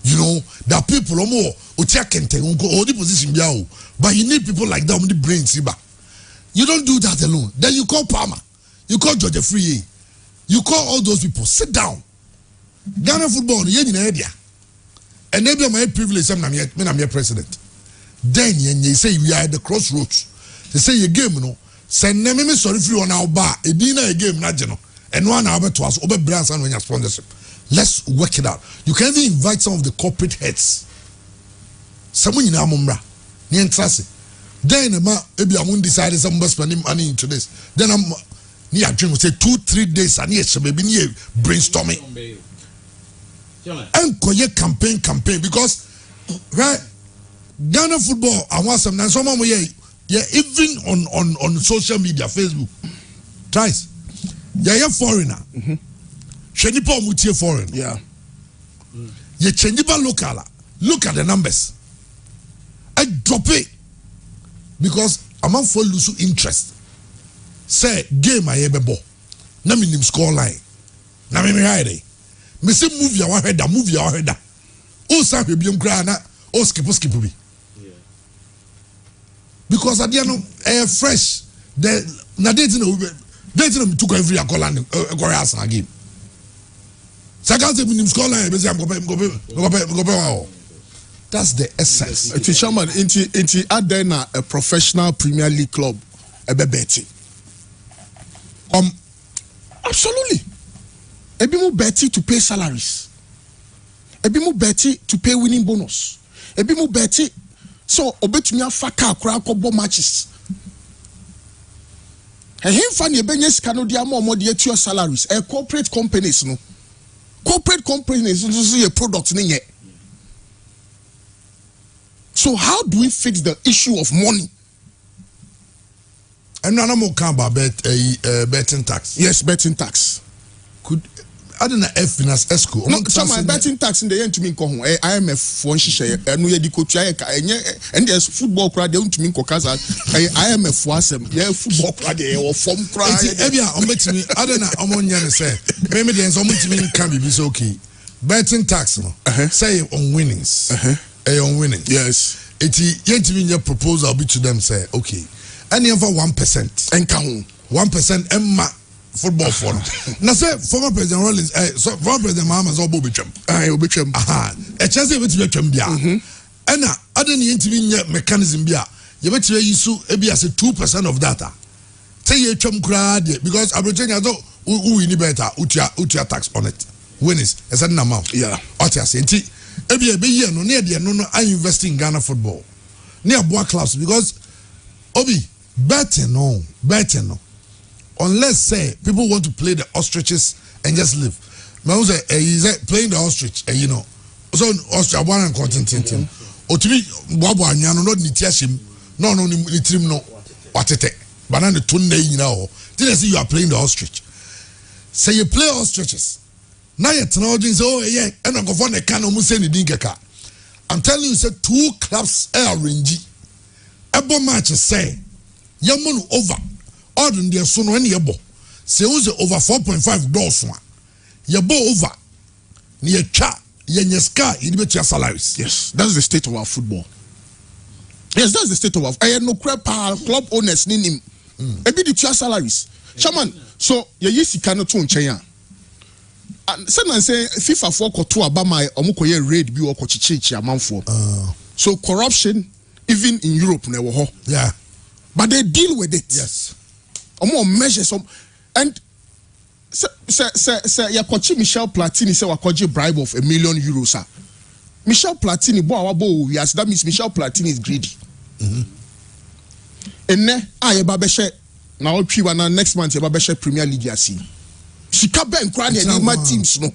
You know, there are people who hold the position, but you need people like that on the brain. You don't do that alone. Then you call Palmer, you call George Free, you call all those people. Sit down. Ghana football, and maybe my privilege. I'm your president. Then you say we are at the crossroads. They say your game, you know. Send me sorry free on our bar. A dinner a game, not general. And 1 hour to us over brands and when your sponsorship. Let's work it out. You can even invite some of the corporate heads. Someone in Amumbra, near Trassi. Then maybe I won't decide somebody spending money into this. Then I'm near dream say 2-3 days and yes, maybe near brainstorming. And campaign because right Ghana football I want some now someone yeah, even on social media, Facebook, twice. Yeah, foreigner. Shenipa mutie foreign. Yeah. You changiba local. Look at the numbers. I drop it because I'm not for lose interest. Say game I ever bought. Na minim score line. na me hide me say movie a waheda o sa hwe biom kra na o skip bi because at the end fresh the na date no took every akola Korea game second time in Scotland be say go that's the essence. It's chairman into Adena a professional Premier League club ebebeti. Absolutely. Ebimu beti to pay salaries. Ebimu beti to pay winning bonus. Ebimu beti so obetumi afaka akora akọbọ matches. Him fan ye benye sika no dia mo de etua salaries. Corporate companies no. Corporate companies so your product ni ye. So how do we fix the issue of money? And no more can about betting tax. Yes, betting tax. Could I don't know if finance esco. No, some betting tax in the end to me ko IMF for nhihye enu ye di kotua and there's football crowd they to me ko kaza IMF for asem yeah football crowd they or form crowd. Ebia on betimi I don't know omonya ne say maybe the so betimi can be so okay. Betting tax no. Say on winnings. On winning. Yes. It's yet proposal be to them say okay. Any over 1% and count 1% Emma football fund. Now say former President Rollins, former President Mahamas all be chum. Aha. A chance of it to be chum bia. And other than the mechanism bia, you bet you so ebi as 2% of data. Say you chum crowd because Aborigine who any better utia tax on it. When is a certain amount. Yeah. What you say? Ebi ebe year no near the no I invest in Ghana football. Near boy clubs because Obi betting no. Unless say people want to play the ostriches and just live. Man say playing the ostrich, you know. So ostrich one and content. Otimi bobo anyano no ni tiashim. No ni trim no watete. Banana tunde nyina. Did I see you are playing the ostrich? Say you play ostriches. Now you're technology say oh yeah and go for the can no say ni dinkeka. I'm telling you say 2 clubs are rangy. Ebo match say Yamon over. Ordin their son when yebo. Say over 4.5 dollars one. Yebo over. Near cha yenyeska you bet your salaries. Yes, that's the state of our football. Yes, that's the state of our I had no crap club owners nim. Ebi the your salaries. Chairman, so ye sika no to nchen and say FIFA for koto abama omukoye raid bi okochichichi amanfo. So corruption even in Europe na wo ho. Yeah. But they deal with it. Yes. More measures and say yakochi Michel Platini say wakoji bribe of €1 million sir. Michel Platini bo yes that means Michel Platini is greedy. Enne ayeba behye na otwi na next month yeba behye Premier League asi. Sika ben kra na my teams no.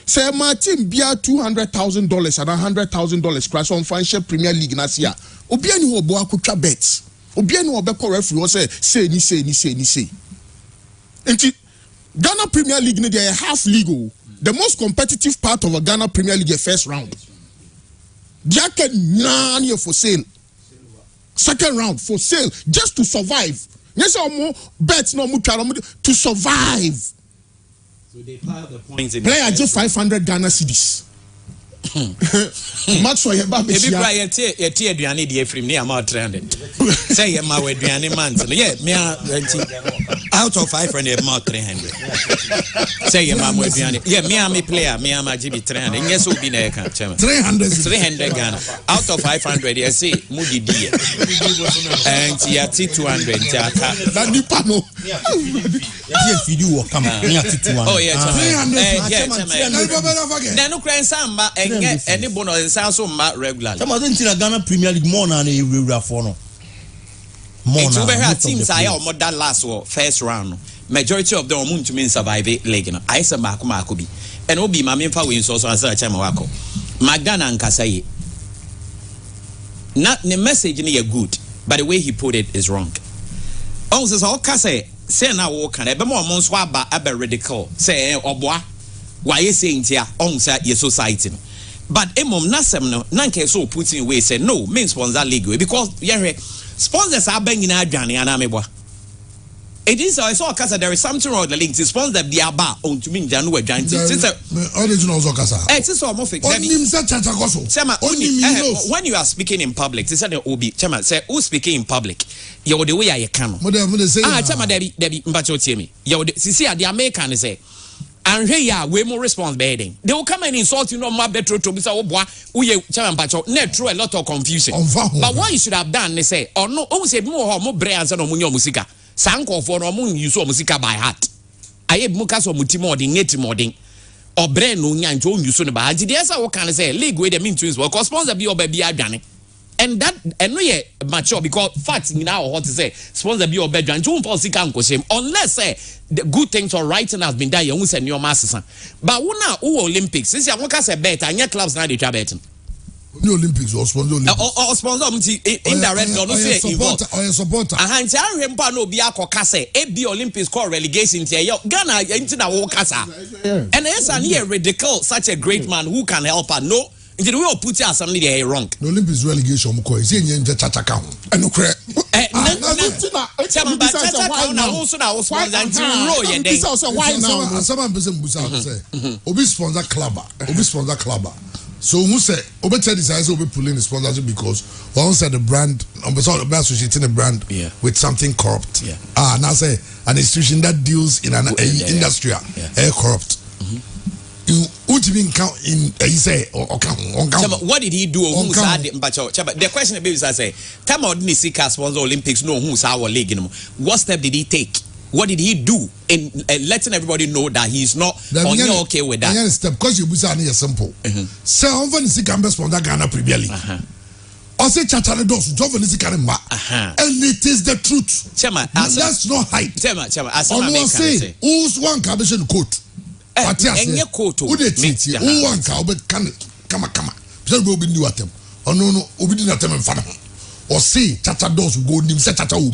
Say my team bia $200,000 and $100,000 crash on financial Premier League na sia. Obi ani wo bo akotwa bet. Obi ani wo be call referee wo say ni. Enti Ghana Premier League they are half legal. The most competitive part of a Ghana Premier League first round. Dia can nyan for sale. Second round for sale just to survive. Yes, more bets no to survive. So they pile the points in. Player just 500 Ghana cedis. Match for your baby. Maybe cry a tear duani the from near about 300. Say my way duani months. Yeah, me out of 500 more 300. Say my way duani. Yeah, me player, me am a GB 300. Yes, will be there. 300 Ghana. Out of 500, I say Moody D. And Yati 200. That new panel. Yes, you will come. Oh, yeah, 300. Then no crying samba and get any bonus and sound so much regularly. Some of them in Ghana Premier League more than a real for no. It's over here teams I are more that last or first round. Majority of them to mean survive league. I say Marco be and Obi Mamimfa wins also as a Chamawako. Magdana and Kasai. Not the message in here good, but the way he put it is wrong. Also, so Kasai say now walk and a more monswaba aber radical say Oboa. Why you saying here on your society? But Emom Nasem no Nanke so putting away say no main sponsor league because yeah sponsors are banging our Johnny and Ameba. It is so kasa there is something wrong with the link. Sponsor the aba on to mean Janu Giant. Original kasa. It is almost when you are speaking in public, it's an obi. Chama say who speaking in public. You're the way I can. Chama Debbie Mbacho Timmy. You're the the American say. And here ya way more response bedding. They will come and insult you no more better to be so boy. We Chaman Pacho net through a lot of confusion. But what you should have done, they say, or no, oh say more brands and Munyo Musica. Sanko for no moon you saw musica by heart. I have Mukas or Mutimoding, Netimoding, or Bren Nunyan Joan you soon about. Yes, I can say, league with the mean twins will sponsor be or baby Adani. And that, and we mature because facts in now what to say, sponsor be or bedroom, Joan for sick uncle shame, unless say the good things or writing has been done, you send your master. But who now who Olympics? Since you want to say better, and your clubs now they try betting. The Olympics or sponsor or sponsor indirect or no say involved or a supporter. And I remember no be a cocase, a Olympics call relegation to Ghana into the Wokasa. And yes, and here ridicule such a great man who can help her. No. Did we all put us something there wrong? The Olympics relegation, McCoy, is in the Chacha. And no credit. Obi sponsor clubber. So who said Obi said this is Obi pulling the sponsorship because one said the brand associating the brand with something corrupt. Now say an institution that deals in an industry corrupt. You would even count in say or count. What did he do? The question is, I say, time out Nisika sponsor Olympics, no who's our league. What step did he take? What did he do in letting everybody know that he's not okay with that? Step because you are simple. Say on Nisika sponsor Ghana Premier League. I say Chachale does job Nisika and it is the truth. Let's not hide. I say who's one cabin coat. Enye koto who dey teach you who wan ka obi kan kama so go be new atem ono obi di na atem mfa ho o say Chacha does go nim say Chacha wo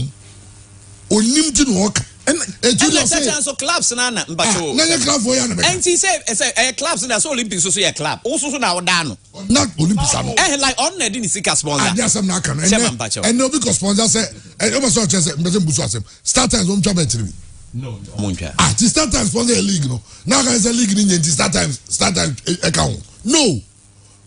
onim ti no oka and Chacha so clubs na mbacho na club for ya na and he say clubs na so Olympics so ya club so na oda no not Olympics no like on na di sika sponsor and there's some na kan and no because sponsor say e be so say mbese busu asem start times on chaba tv. No, this start time sponsor a league no. Now can say league in start time account. No.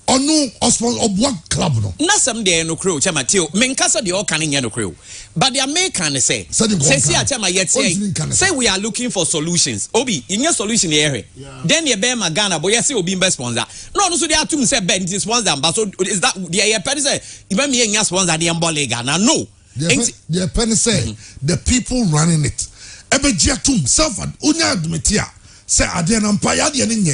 Or no or sponsor or what club no. Na some dey no crew chama tio. Menkasa dey all can no crew. But the American say chama yet say we are looking for solutions. Obi, in your solution here. Then you be Ghana boy say obi be sponsor. No so they are to say ben sponsor but so is that the penny say even me nya sponsor the Mbole Ghana. No. The penny say the people running it. Ebejiatum self unya admitia say ade na mpa ya de ne nye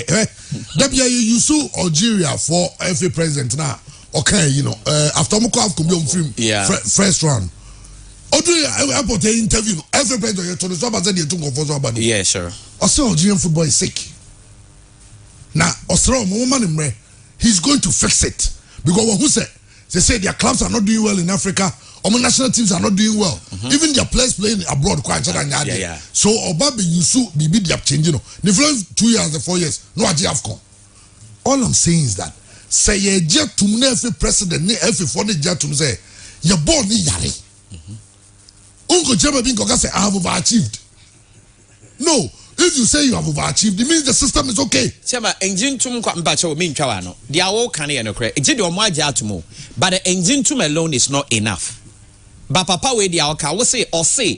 dabia you sue Algeria for FA president now okay you know after mko have come film first round odu airport interview FA president you told so say dey too go for so bad yeah sure also Algerian football is sick now osro mo man mre he's going to fix it because who say they say their clubs are not doing well in Africa. Our national teams are not doing well. Even their players playing abroad quite so Obabe Yusu Bibi they have changed. The first 2 years, the 4 years, no idea have come. All I'm saying is that say ye jet to every president, every foreign jet to say your born ni yari. Uncle Jeba Binko say I have overachieved. No. If you say you have overachieved, it means the system is okay. Chema engine tum kwa mbacho mean chawano. They are all can no credit. Engine do mo atumo. But the engine tum alone is not enough. But Papa we the alka will say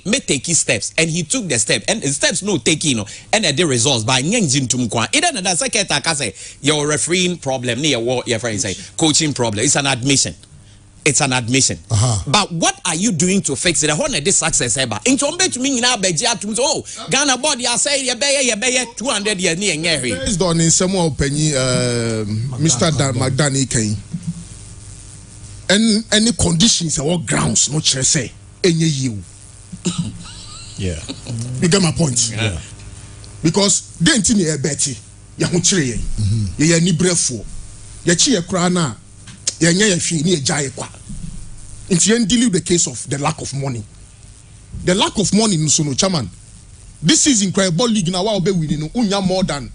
may take his steps and he took the step and the steps no taking and the results by engine tum kwa. Either that second say your refereeing problem near what your friend say coaching problem. It's an admission. It's an admission. But what are you doing to fix it? I want this success ever. Into to me now Ghana body I say you be 200 years near based on in some opinion Mr. McDaniel Kane. And any conditions or grounds no say any you. Yeah. You get my point? Yeah. Because then tini e betty ya ho kire ye ni brefo ye chi ye kra na ye nya ye hwe ni e jaye kwa nti yen deal with the case of the lack of money. The lack of money no no chairman. This is incredible league now wa obe win no unya more than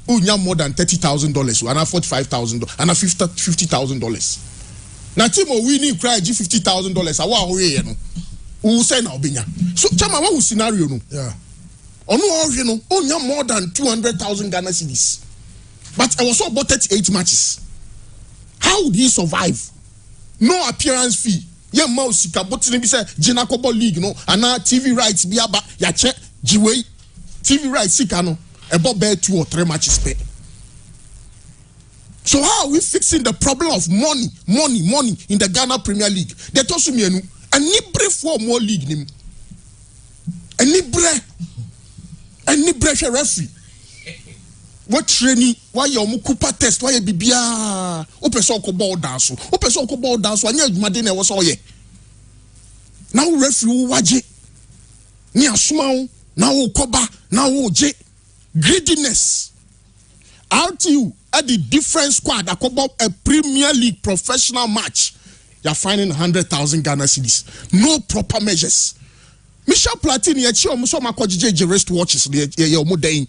$30,000 and $45,000 and $50,000. Now team winning cry $50,000 awa hoye no who say na obinya. So chama what scenario no? Yeah. Ono all you know, only more than 200,000 Ghana cedis. But I was about 38 matches. How would he survive? No appearance fee. Yeah, mouse kaboti be say Jinakobo League no, and now TV rights be aba ya check Jiwe TV rights sika no about bear 2 or 3 matches pay. So how are we fixing the problem of money in the Ghana Premier League? They told me and nibre for more league nim. And nibre referee. What training? Why your mukupa test? Why bibia? Open so ko ball dance. Open so ko ball dance. Anya adwumade was all ye. Now referee waje. Ni asuma now koba now je. Greediness. RTU at the different squad about a Premier League professional match. You're finding 100,000 Ghana cedis. No proper measures. Michel Platini at you so my coach JJ rest watches your modern.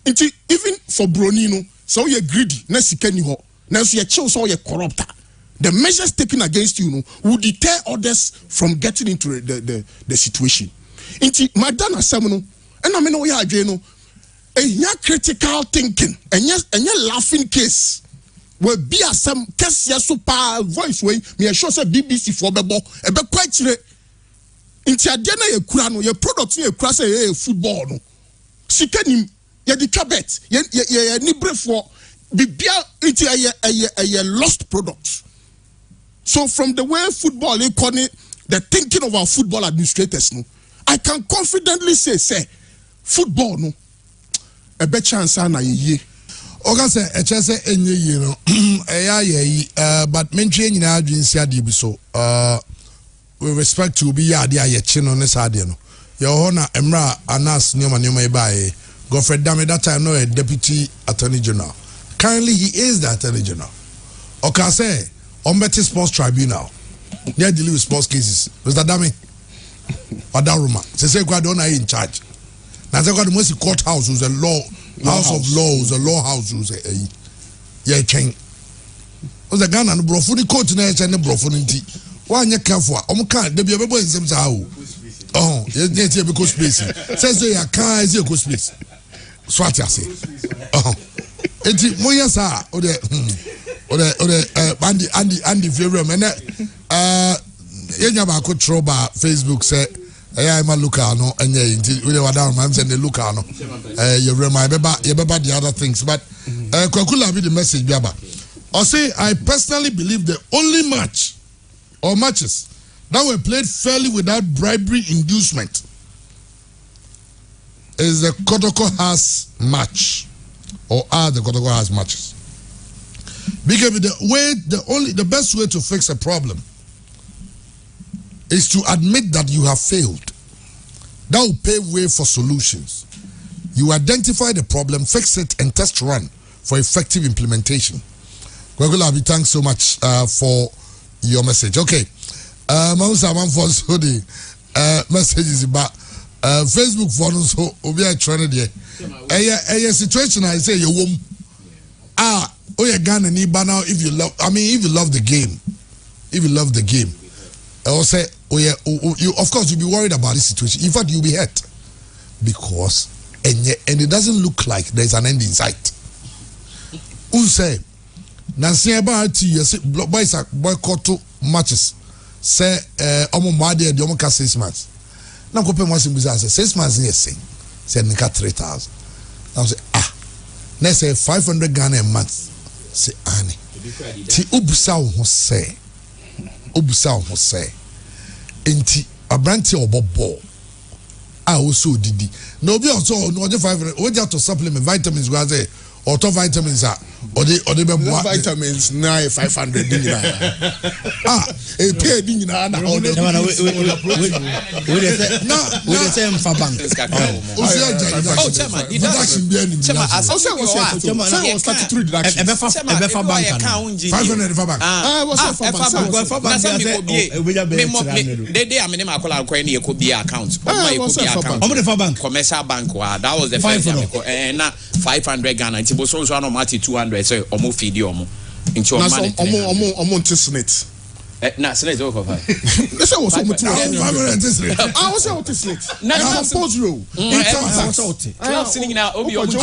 Even for Bronino, so you're greedy, next you can you now so you're chill, so you're corrupt. The measures taken against you will deter others from getting into the situation. Inti Madonna Semono, and I mean, we are no a critical thinking, and yes, laughing case will be a some case super voice way, me a show say BBC for Bebo, a be quite inti adena ye kurano, your products ye cross a football no. Sikanim. Ye the cabet, ye nibre for bibia into a lost product. So from the way football economy, the thinking of our football administrators, no, I can confidently say football no a better chance na ye. Oga say a chance enye ye no but mention nyina adwin sia de bi so with respect to be ya de aye no ne sade no. Ye ho na emra anas nyoma e bae. Godfrey Dame that time no a deputy attorney general. Currently he is the attorney general. Okay, say Ombeti Sports Tribunal. They deal with sports cases. Mr. Dame, Padaruma. Say Guadona in charge. Now say the most courthouse who's a law house of law, who's a law house who's a yeah chain. Was a gun and brofuni court na and the brofuni tea. Why you careful? Can't they be able to say oh, yes, because space. Says they are car is a good space. Swat say. Oh, it's moya sa or the Andy Favorite man. Yenya could throw by Facebook say, I'm a Lucano and we were down man send the Lucano. You remind you about the other things, but Kokula be the message Biaba. I say I personally believe the only match or matches that were played fairly without bribery inducement is the Kotoko House match, or are the Kotoko House matches. Because the best way to fix a problem is to admit that you have failed. That will pave way for solutions. You identify the problem, fix it, and test run for effective implementation. Gwagulabi, thanks so much for your message. Okay. Mausa for so the messages about Facebook for us so obi a trend there. A situation I say you wom Ghana ni ba now if you love the game. If you love the game. I will say you of course you'll be worried about this situation. In fact you'll be hurt because and it doesn't look like there's an end in sight. Who say Nancy about you say boys are boycott matches. Say omo made de omo ka 6 months na ko pe mo asim buza say 6 months yes say nika 3,000 now say na say 500 Ghana a month say ani ti obusa wo say enti abranti obobo also didi na obi on so no 500 we just to supplement vitamins go say auto vitamins or the vitamins 500 pay na commercial bank that was the first time 500 Ghana nti boso no mati 200 say omo feed omo into money omo tisnet Na Senate over 5. Let's say what's on with I was out to slate. Now suppose you. Clubs sitting now. Obi clubs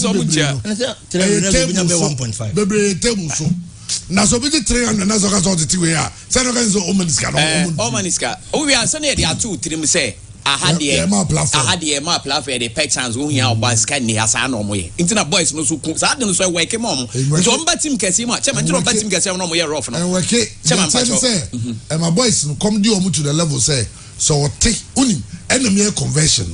1.5. Baby table so. Na so be 300 na so ka so titi we a. Say no can so omaniska no. Omaniska. O we are Senate there 2 3 say. Had the platform the pay chance who here about scan ni asa no mo ye. Intina boys no so sa de no so work mom. So mba team kesi ma. Chairman no team kesi no mo ye rough no. And work. Chairman say and my boys no come di omu to the level say so take unim enemy conversion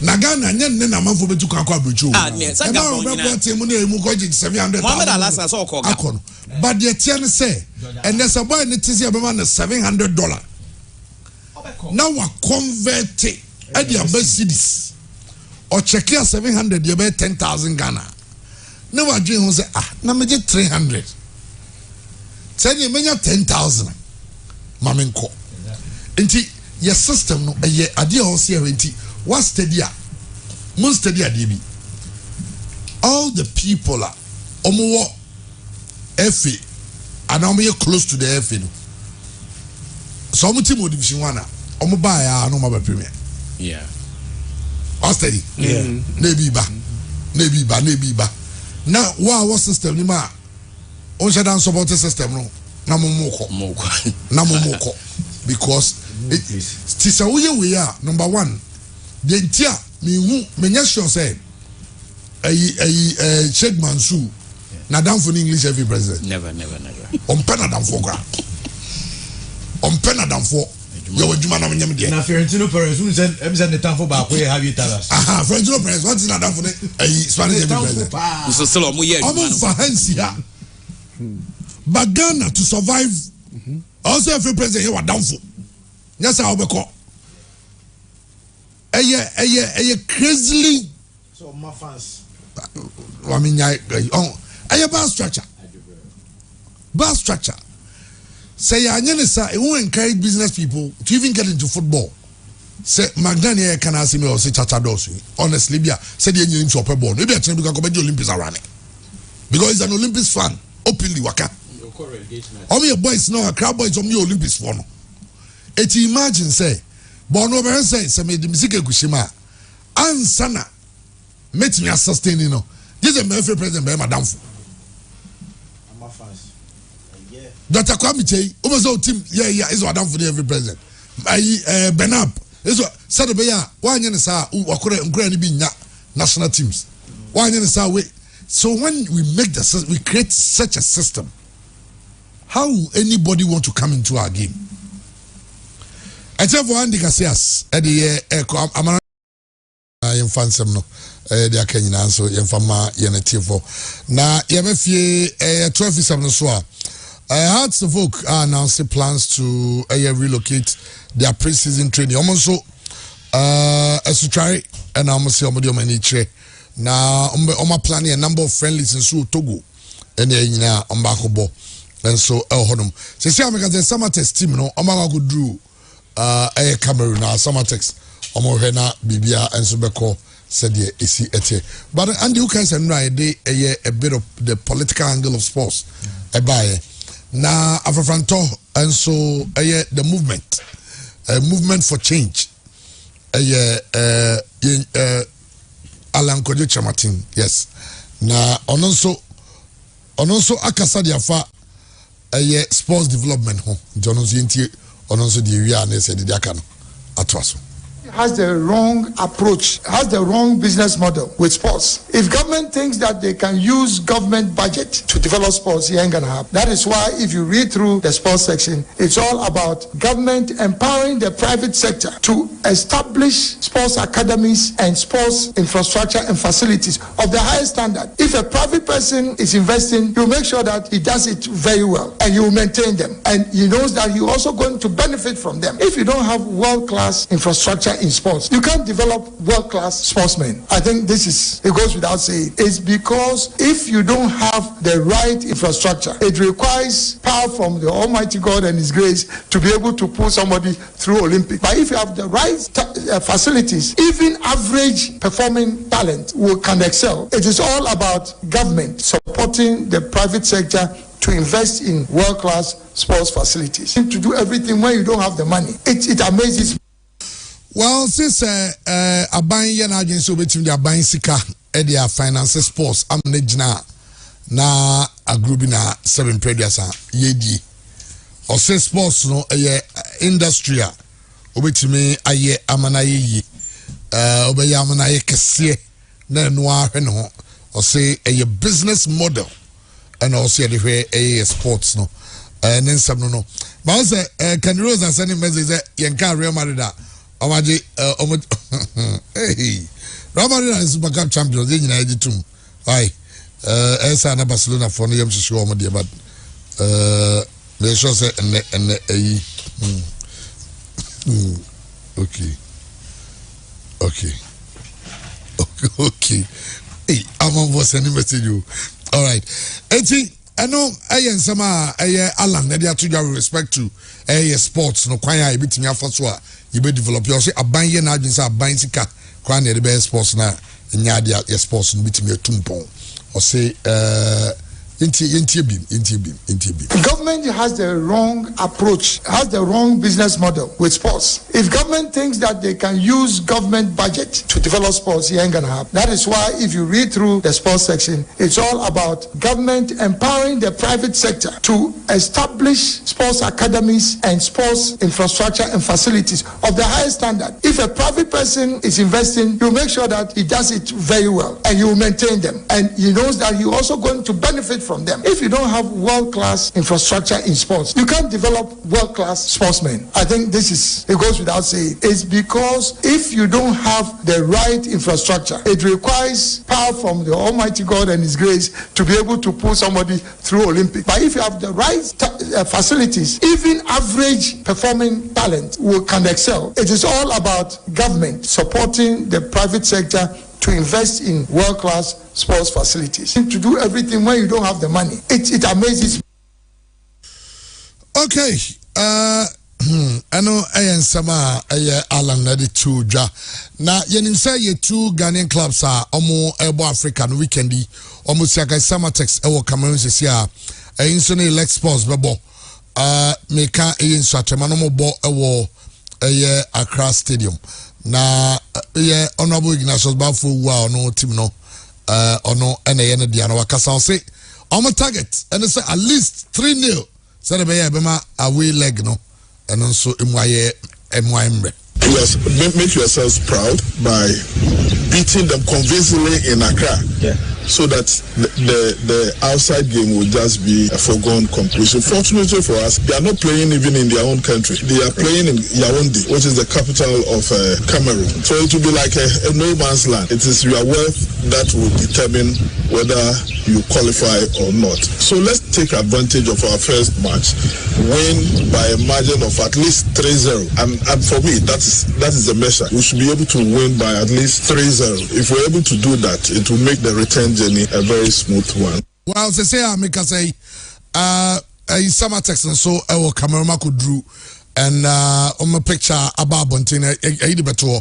na Ghana nye na manfo betu kwa abrochu ah ne sa ga bon na team na emu ko 700 Mohammed Alasa so ko ga but the tian say and there's a boy need to say about $700 now we convert it at the best cities or check here 700 you bet 10,000 Ghana now we dream who say na me get 300 say you me 10,000 mamenko enti your system no ye ade o se enti what study mun study ade bi all the people are omo efe and omo ye close to the efe no so omo team division 1 omo ba ya no ma ba premier yeah all study yeah na bi ba na what system ni ma on share down support system no na momoko because tisa we are number 1 the entia me sure say Sheikh Mansour na down for English every president never on pen down for gra on pen down for your juma na nyam de na Florentino Perez who said the time for back we have you tell us Florentino Perez what is na down for Spanish every president so still omo here for Hansia but Ghana to survive also every president here down for yes I will call crazily so my fans I mean bad structure say it won't encourage business people to even get into football say Magdania can ask me or say chacha dosu honestly bia say the name super ball maybe I can go the Olympics are running because he's an Olympics fan openly waka all your boys now crowd boys on the Olympics for no et imagine say bono be say me the music ekushima ansana met me sustain you know this is my president by madam my fans yeah Dr. Kwame Chey obozo team yeah is madam for every president Benab is said be ya wanye ne sa wakore nkura ni bi nya national teams wanye ne sa we so when we make we create such a system how will anybody want to come into our game for Andy Cassias at the Amana Fansam no the Akanyina so Yamfama Yanativo. Now Yamefie trophy Samnoswa. Hearts of Oak are announcing plans to relocate their pre-season training. Almost so as to try and almost see Omodiomaniche. Now planning a number of friendlies in Togo and Ombakobo and so El Honum. So I'm the summer test team no Omago drew Cameroon Summertex Omohena Bibia and Subeko said ye isi ete. But Andy Ukans and I a bit of the political angle of sports. Na Afrofranto and so the movement for change. Alan Kojo Chamatin, yes. Na ononso akasa diafa sports development ho. Jonoso yenti ononso di wi an ese di aka no atwaso. Has the wrong approach, has the wrong business model with sports. If government thinks that they can use government budget to develop sports, it ain't gonna happen. That is why if you read through the sports section, it's all about government empowering the private sector to establish sports academies and sports infrastructure and facilities of the highest standard. If a private person is investing, you make sure that he does it very well and you maintain them. And he knows that you're also going to benefit from them. If you don't have world-class infrastructure in sports. You can't develop world-class sportsmen. I think it goes without saying. It's because if you don't have the right infrastructure, it requires power from the Almighty God and His grace to be able to pull somebody through Olympics. But if you have the right facilities, even average performing talent can excel. It is all about government supporting the private sector to invest in world-class sports facilities. To do everything when you don't have the money, it amazes me. Well, since aban ye na agency obetim the aban sika e dia finance sports am na agrubi na 7 previous yedi o say sports no industry a obetimi aye amana yi obeye amana ye kese na no ahwe ne ho o say a business model and also the sports no and then some no but also can Rose send message that yenka Real Madrid Omaji hey Real Madrid is Super Cup champions they nyina edi tum why esa na Barcelona for no yam hwehwe omo de but they sure say and okay hey I'm on sending message you. All right. Eti, I know sama Alan na dia to with respect to sports no kwan ya ebitimi afaso a you be develop you say aban ye na adwin say aban sika kwan na the best sports na nya dia sports no bitimi atumpon or say Government has the wrong approach, has the wrong business model with sports. If government thinks that they can use government budget to develop sports, it ain't gonna happen. That is why if you read through the sports section, it's all about government empowering the private sector to establish sports academies and sports infrastructure and facilities of the highest standard. If a private person is investing, you make sure that he does it very well and you maintain them. And he knows that you're also going to benefit from them. If you don't have world-class infrastructure in sports, you can't develop world-class sportsmen. I think it goes without saying. It's because if you don't have the right infrastructure, it requires power from the Almighty God and His grace to be able to pull somebody through Olympics. But if you have the right facilities, even average performing talent can excel. It is all about government supporting the private sector to invest in world-class sports facilities. To do everything when you don't have the money, it amazes me. Okay, I know sama Alan na the two ja. Na yenim say ye 2 Ghanaian clubs are omo ebo African weekendi omo siaka Samatex ewo Cameroon sesia inso na elect sports bebo meka inso atema no bo ewo Accra Stadium. Na honorable Ignatius Bafo wa no team no ono ene dia na wakasa say on target and say at least 3-0 say the be ma away leg no and so emwaye emwaemre. Yes, make yourselves proud by beating them convincingly in Accra. Yeah. So that the outside game will just be a foregone conclusion. Fortunately for us, they are not playing even in their own country. They are playing in Yaoundé, which is the capital of Cameroon. So it will be like a no man's land. It is your worth that will determine whether you qualify or not. So let's take advantage of our first match, win by a margin of at least 3-0. And for me, that is the measure. We should be able to win by at least 3-0. If we're able to do that, it will make the return journey a very smooth one. Well, they say I make us say summer text and so I will Cameroon could drew and on my picture about Bontina beto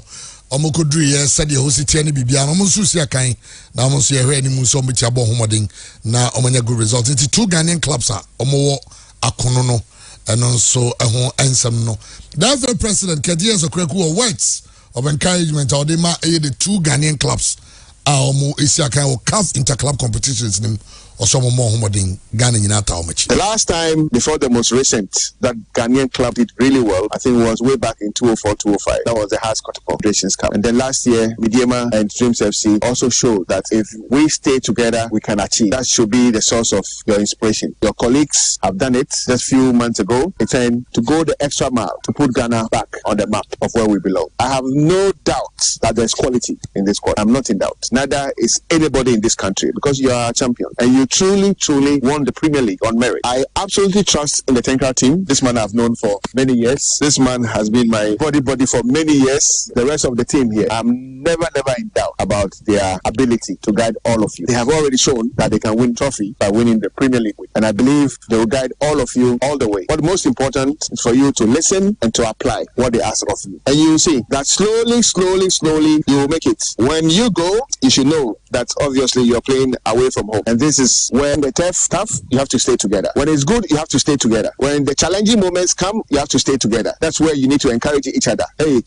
omo kodru ye said the hositi ani bibia no monsu sia kan na monsu ye hwe ani mu so meti abo homodin na omanya good result into 2 Ghanaian clubs are omo wo akono no and also ehon ensem no that's the president Kadias Okreku words of encouragement or the 2 Ghanaian clubs omo isia kan o CAF interclub competitions nim. The last time before the most recent that Ghanaian club did really well, I think it was way back in 2004-2005. That was the Hearts Confederations Cup. And then last year, Midiema and Dreams FC also showed that if we stay together, we can achieve. That should be the source of your inspiration. Your colleagues have done it just a few months ago. It's time to go the extra mile to put Ghana back on the map of where we belong. I have no doubt that there's quality in this squad. I'm not in doubt. Neither is anybody in this country because you are a champion and you truly won the Premier League on merit. I absolutely trust in the Tenkra team. This man I've known for many years. This man has been my buddy for many years. The rest of the team here, I'm never in doubt about their ability to guide all of you. They have already shown that they can win trophy by winning the Premier League. And I believe they will guide all of you all the way. But most important is for you to listen and to apply what they ask of you. And you will see that slowly you will make it. When you go, you should know that obviously you're playing away from home. And this is when the tough, you have to stay together. When it's good, you have to stay together. When the challenging moments come, you have to stay together. That's where you need to encourage each other. Hey,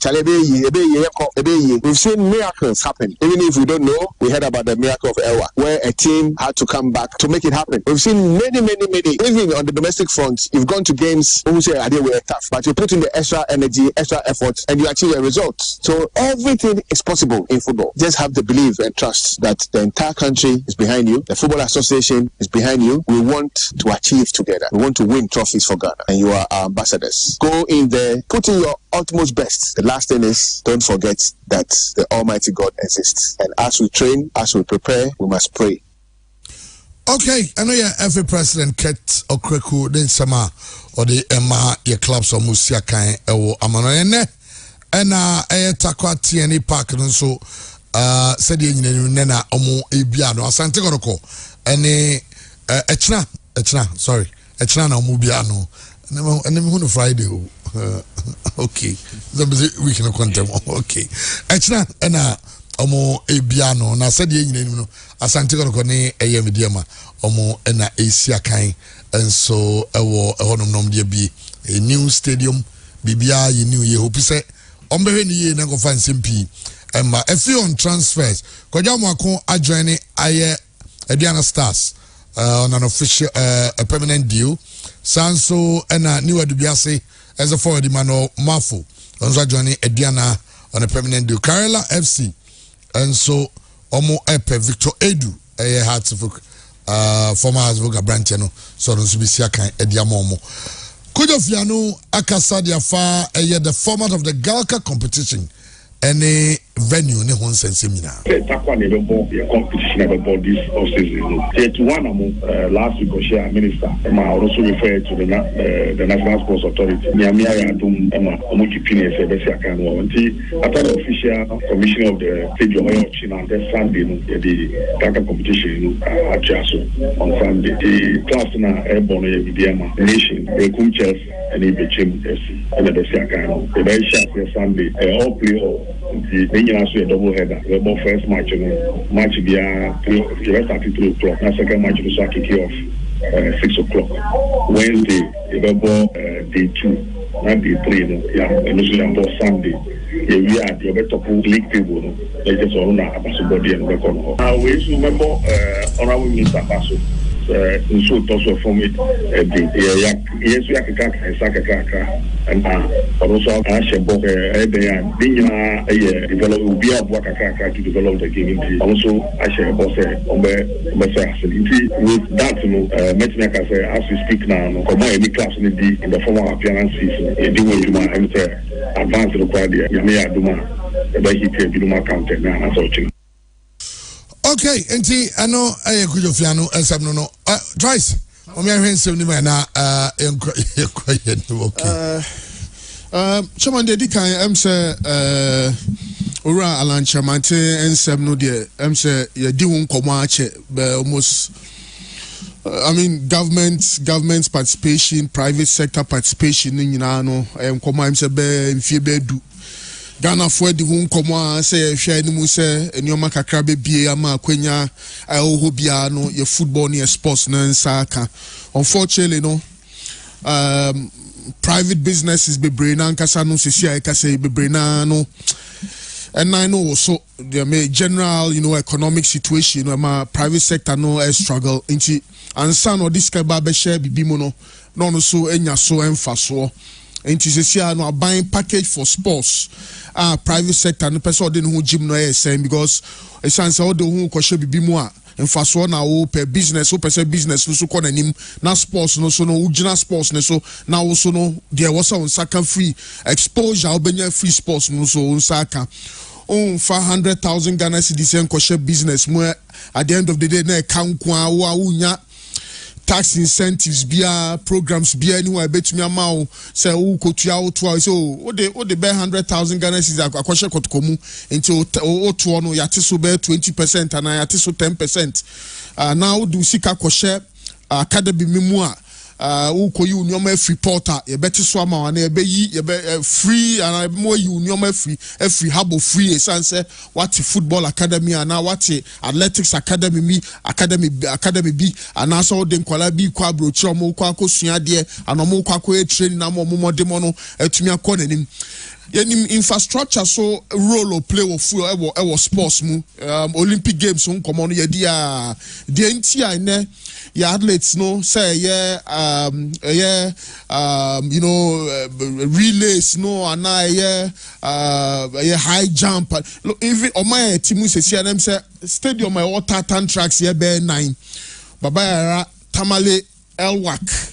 we've seen miracles happen. Even if we don't know, we heard about the miracle of Elwa, where a team had to come back to make it happen. We've seen many. Even on the domestic front, you've gone to games who say they were tough, but you put in the extra energy, extra effort, and you achieve a result. So everything is possible in football. Just have the belief and trust that the entire country is behind you. The Football Association is behind you. We want to achieve together. We want to win trophies for Ghana, and you are our ambassadors. Go in there, put in your utmost best. The last thing is, don't forget that the Almighty God exists. And as we train, as we prepare, we must pray. Okay, I know every president Ket Okreku then sama or the Emma your clubs or Musia kind or Amano and takwa TNA park and so said nena omo ebiano asante goroko ene echna na omo biano and then Friday okay we can contem okay echna ena omo ebiano na said no asante goroko ne eyemidiama omo ena esia kan enso ewo ehonom de bi a new stadium bibia ye new ye hope say ombe ni ye na go fan simpi emma efi on transfers kwaja mwako adjoining aye Ediana Stars on an official a permanent deal sanso ena new adubiase as a forward mano mafo onzo adjoining Ediana on a permanent deal Kerala FC and so omo epe Victor Edu Hartsville former Hartsville branch no so no subisia kan ediamomo Kujofianu akasa dia fa the format of the Galka competition any venue ne hon senseminar takwa ne bebo competition about this season it one last week share minister ma also refer to the National Sports Authority nyamia ya dum ma omukipine se be sia kan wo nti after the official commission of the stadium on the Sunday the Galka competition actually on Sunday the class na airborne ye bidiama nation e kumches and e bechem FC and the sia kan the be share Sunday all play all the a double header. The first match be at 3 o'clock. The second match will kick off 6 o'clock. Wednesday, day 2. Not day 3. And also Sunday. We are the top league table. They just all know about body and record. We remember Honorable Minister Basso. So also from it yes we are and also develop to develop the game also with that as we speak now come any class in the formal appearances advance required okay, enti ano kujofiano ensem no twice o me ahwensem ni na okay chairman de dikan say ora Alan Chamante ensem no de say ye di won komo ache almost I mean government participation, private sector participation ni nyina no komo say be mfie be du Ghana for the won komo say hwe ni mu say enioma kakra be bie ama akwanya bia no your football ni sports na nsaka unfortunately no private businesses be brain ankasa no sisi aka say be brain no and I know also the general economic situation my private sector no struggle into ansa no this ka ba be share bibimo no so enya so emfa so enti sesia no buying package for sports private sector no person dey no gym no same because essence all the who kwhye bibimu a emfa so na wo per business wo person business no so ko nanim na sports no so no ugina sports no so na wo so no there was on saka free exposure obenya free sports no so on saka own 500,000 Ghana cedis and kosher business more at the end of the day na account kwa tax incentives bia programs bia anywhere betumi amount say who kotua otua so o de be 100,000 Ghana cedis akoshe kotokomu into otuo no yate so be 20% and yate so 10%. Now do sika kosher academy memu a uko yi unioma free porter ye beti so ama na ebe yi ye be free and more yi unioma free habo free esanse what football academy and what athletics academy bi and also den kwala bi kwa brochi omo kwa akosua de and omo kwa ko train na mo modemo no etumi akọ nanim yenim infrastructure so role of play of ewo sports mu Olympic games on come on ye dia de ntia ne ya athletes no say relays no and high jump even on my team say them say stadium my water tan tracks here be 9 baba Tamale Elwak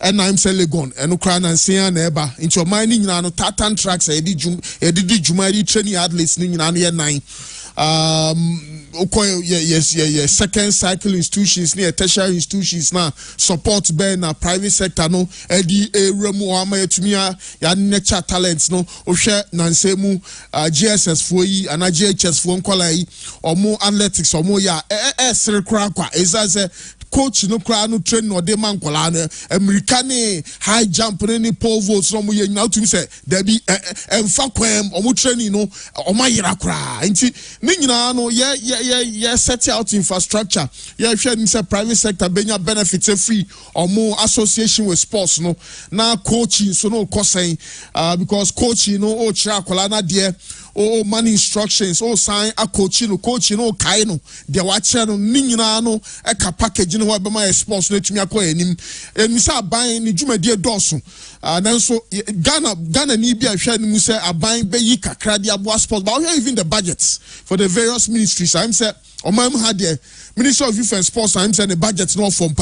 and I'm selling gone and Ukraine and say neighbor into mining no tartan tracks e di juma training athletes ni na 9 yes second cycle institutions near tertiary institutions now support be na private sector no edi remu ama etumia ya nature talents no ohwe nansemu GSS fo yi ana GHS fo nkola yi omo athletics omo ya sere kra kwa ezaze coach no kra no train no de man kola na americani high jump ni pole vault no mo ye nyina tumi say there be emfa kwam omo training no omo yira kra nti ni nyina no ye set out infrastructure ye hwe ni say private sector benya benefits free omo association with sports no na coaching so no kosen because coaching no o chira kola na de money instructions sign a coaching no kai no de wache no ni nyina no e ka package no be my sports no tumi akọ enim emisa aban ni dwumadi doso nanso Ghana ni bia hwe ni mu say aban be yi kakra de abo sports but even the budgets for the various ministries I'm say omam had the Ministry of Youth and Sports I'm saying the budget not from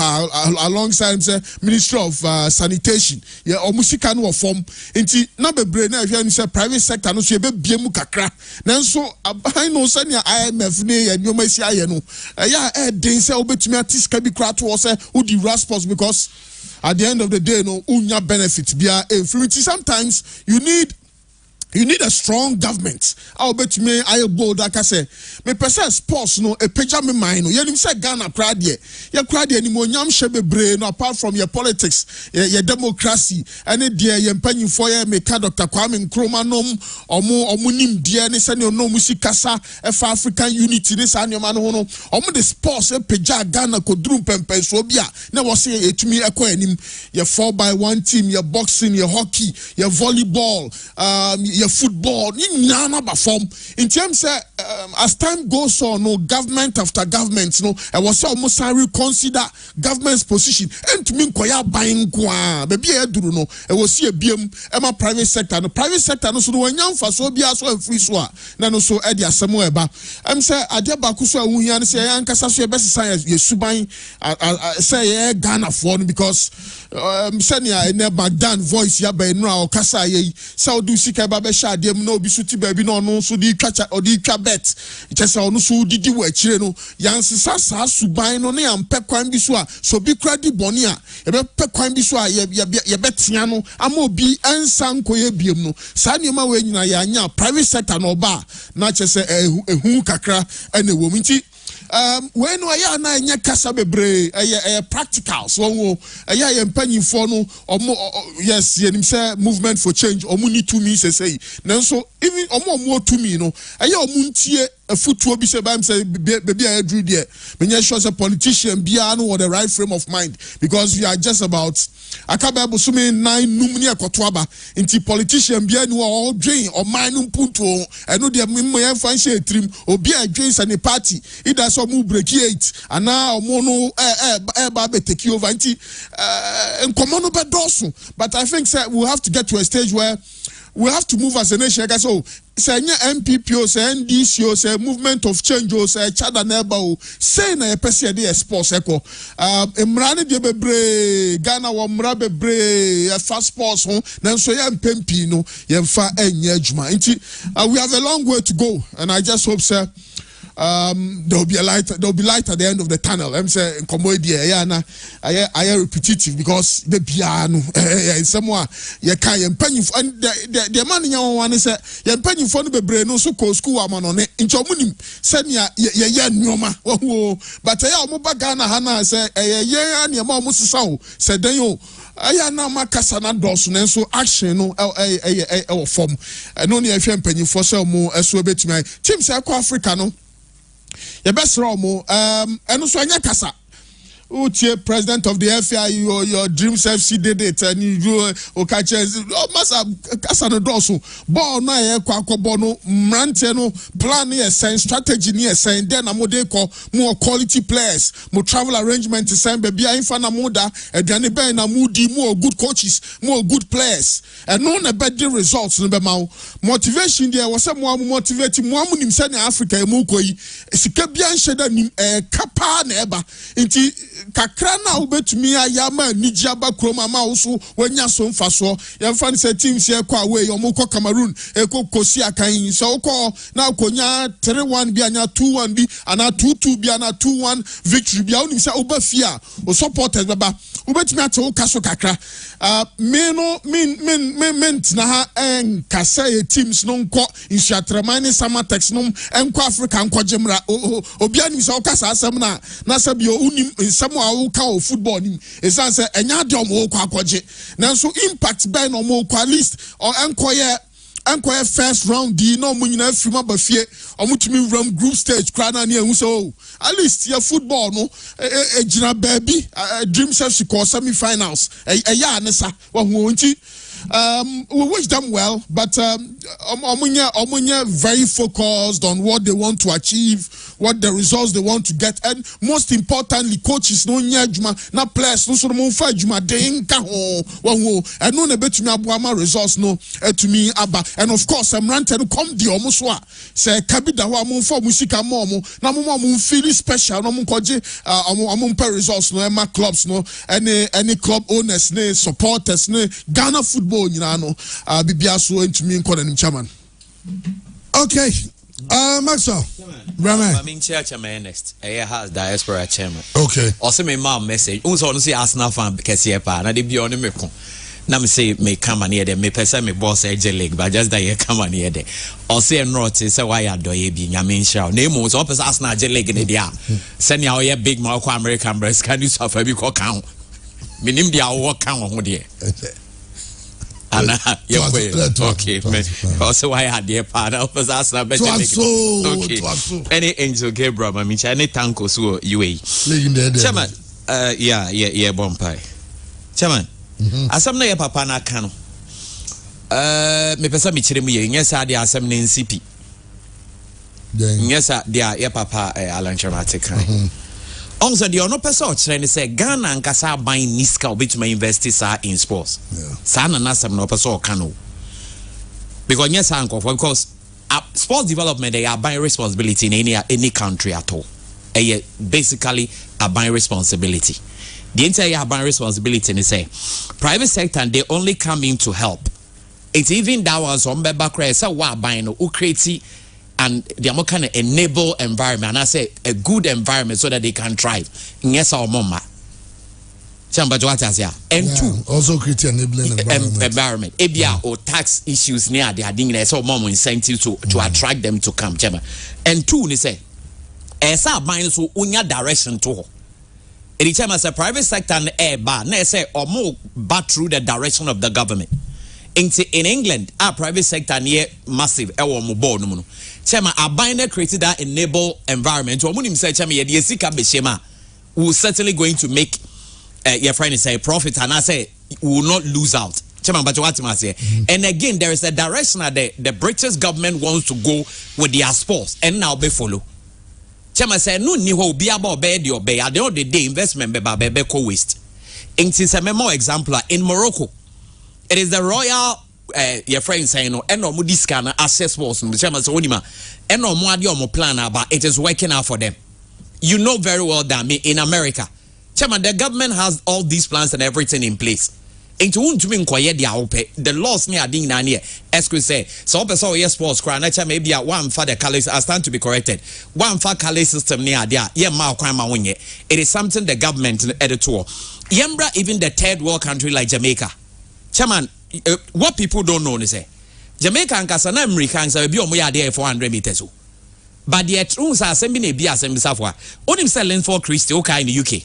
alongside say Ministry of Sanitation yeah omusika no form nti na bebre na hwe ni say private sector no so be biemu kakra nanso aban no say na IMF ne ya nyoma si aye no ya den say obetumi atiska bi kra to say udi sports because at the end of the day no unya benefit bia influence sometimes you need a strong government. I'll bet me I bold like I say. Me person sports no a picture me mind no. You say Ghana proud ye. You proud ye ni mo nyam shebe brain apart from your politics, your democracy. Any dear ye penny for ye me ka Dr. Kwame Nkrumah nom omo nim dear ni say no musikasa for African unity ni say man ho no. Omo the sports e picture Ghana ko drum pempe so bia. Na wo say etumi ekọ anim. Your 4x1 team, your boxing, your hockey, your volleyball, your football in form in terms as time goes on no government after government no I was almost reconsider government's position and to me koya buying kwa baby eduru no I was see a BM ema private sector no so no nyam fa so bia so free so na no so e dia asemo eba am say ade ba ku so awuhia no say yankasa so e besesa ye suban say ye Ghana for no because senia e never done voice ya ba enu a okasa ye say odu sika ba shadem no bi suti baby no no so di twa odi twa bet chese ono so didi wa chire no yansesa sa suban no ne ampe kwan bi so a so bi kra di boni a ye be pe kwan bi so a ye betia no ama obi ansan koye biem no sa nioma we nyina ya anya private sector no ba na chese ehu kakra ene wo nti when we are na nya kasa bebre practical so ye mpanyimfo no yes ye nim say movement for change omu ni to me say nanso even omu to me no omu ntie afutuo bi say bam say baby I drew there me sure say politician bia no the right frame of mind because you are just about akaba busumi 9 num ne ekoto aba nti politician bia ni all drain or man mpunto eno de me yan fan share trim obi adwen sa ne party either so mu break 8 ana omo no ba be take over nti enkomo no be doso but I think say we have to get to a stage where we have to move as a nation. So say MPP, say NDC, say movement of change, say Chada neighbor, say na yepesi de sports eko. Emrani de bebre Ghana wa mra bebre fast sports ho. Nanso ye mpempi no yemfa enye adwuma. Nti we have a long way to go, and I just hope sir there'll be light at the end of the tunnel. I'm saying commodity I repetitive because the piano somewhere you can't penny and the man in your one is you're penny for the brain no so called school man on it in Chomunim send ya nyoma but I am Ghana Hana say yeah and your mom was so said then you I na makasa na dosu nenso action no form no near penny for so more as we bet me team say Africa no your best Romo, and also Kasa. Uche, president of the FI, your Dreams FC did it, and you do catches. Oh, Massa Casano Dosu, Bon, Quacobono, Mranteno, plan near saying strategy near saying, then a modeko, more quality players, more travel arrangement to send baby infana moda, and Danny Ben, Moody, more good coaches, more good players, and no better results. Motivation there was some more motivating Mwamunim sending Africa, Mukoi, Sikabian Shedda, Kapa neba, into kakra na ubetumi ayama nijaba kroma ma usu wenya so mfaso yemfa se teams ye kwa away omukọ Cameroon eko kosi akan so ko na konya 3-1 bi anya 2-1 bi ana 2-2 bi ana 2-1 victory bi onim se obafia o supporters baba ubetumi ate o kaso kakra me na ha enkasa ye teams no nko insuatramani samatex no enko Africa nko jemra obi anim se o kasa asem na sabi unim nsem a o football nim esan se enya de omo kwa akwaje nanso impact by no mo kwa list or enkoye first round di no mo nyina afiri ma bafie omutumi from group stage kra na ne ehu so at least your football no ejina baby Dreams FC ko semi finals eya anesa wa hu onti we wish them well, but omunya very focused on what they want to achieve, what the results they want to get, and most importantly, coaches no nyajuma na players no so mo fa juma den ka ho and no na betumi aboama results no to me aba, and of course I'm ranted come the omo so a say kabida ho mo fa musika mo na mo feel special no mo koje omo results no ema clubs no any club owners ne supporters ne Ghana football no bibia so ntumi nkọ na chairman. Okay, Maxwell Brahman I mean chairman next has diaspora chairman. Okay, also me mom message unso no say Arsenal fan kese pa na de bi on me ko na me say me come near them me person me boss AJ League but just that you come near there or say not say why adoye bi nyame nshira na emu so person Arsenal AJ League ne dia send ya we big mouth American breast can you suffer bi ko kan minim dia wo kan ho de okay, man. Also, I had the part of us. Okay, any angel Gabriel, I mean, any tanko so UA. Chairman, yeah, Bompay. Chairman, as some na papa na kano. Me pesa mi chire mu ye, nyesa dia asem ne NCP. Nyesa dia papa Alan Chamate kan. Also, the ono person trying say Ghana and Kasa buying niska obituma investors in sports. Sana na some no person kano. Because yes, uncle, because sports development they are buying responsibility in any country at all. Basically a buying responsibility. The entire buying responsibility is say private sector they only come in to help. It's even that was on background so what buying create and they are more kind of enable environment, and I say a good environment so that they can thrive. Yes, our mama. And two, also create enabling environment. Ebia or tax issues near they are doing so more incentive to attract them to come. And two, they say, as our minds so unya direction to. Anytime as a private sector and air bar, they say or more but through the direction of the government. In England, our private sector near massive Chema, a binder created that enable environment. We're certainly going to make your friend say profit, and I say we will not lose out. And again, there is a direction that the British government wants to go with their sports, and now they follow. Chema say no ni ho be about bed your bay. At the end of the day, investment be waste. In a more example in Morocco. It is the royal your friend saying no and no this kind of access was no chairman so onima and no more the plan about it is working out for them. You know very well that me in America, chairman, the government has all these plans and everything in place. Into untumi nkoye dia ope the laws near ding na near excuse say so person yes sports cry na cha maybe one for the colors are stand to be corrected one for color system near there yeah ma kwan ma wonye it is something the government editor yembra even the third world country like Jamaica chairman what people don't know is say Jamaica and kasana Americans be omo ya there 400 meters so but the truths are sending a be assembly safwa onim selling for Christy okay in the UK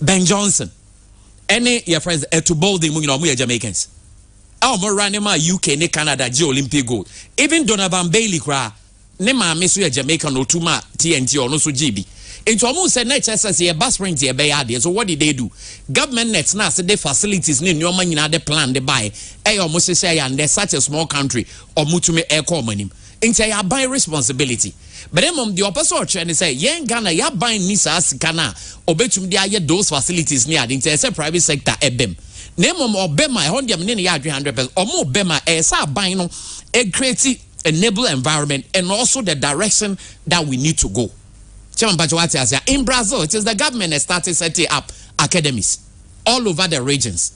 Ben Johnson any your friends to bold them, you know, we are Jamaicans. Our more running my UK, ne Canada, G Olympic gold. Even Donovan Bailey cry, Nema miss you a Jamaican or Tuma TNT or no so GB. Into almost a net as a bus rent here by ideas. So what did they do? Government nets now said the facilities need your money in the plan they buy. I almost say and there's such a small country or mutume air money. Into a buy responsibility. But then the opposite trend say, "Yen Ghana, ya buying Nisas Ghana, obetum dia those facilities near the private sector ebem. Name or bema 100% or more bema esa buying a creative enable environment and also the direction that we need to go." In Brazil, it is the government that started setting up academies all over the regions.